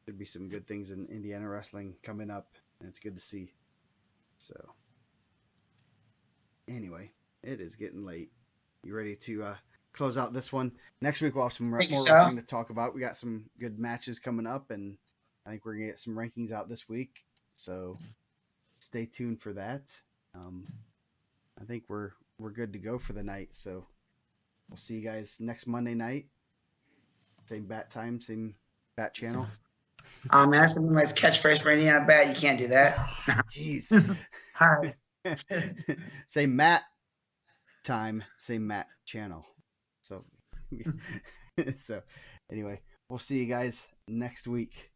should be some good things in Indiana wrestling coming up, and it's good to see. So anyway, it is getting late. You ready to close out this one? Next week we'll have some more wrestling to talk about. We got some good matches coming up, and I think we're gonna get some rankings out this week. So stay tuned for that. I think we're good to go for the night. So we'll see you guys next Monday night. Same bat time, same bat channel. Asking me my catchphrase for Indiana bat. You can't do that. Jeez. All right. Same Matt time, same Matt channel. So, so anyway, we'll see you guys next week.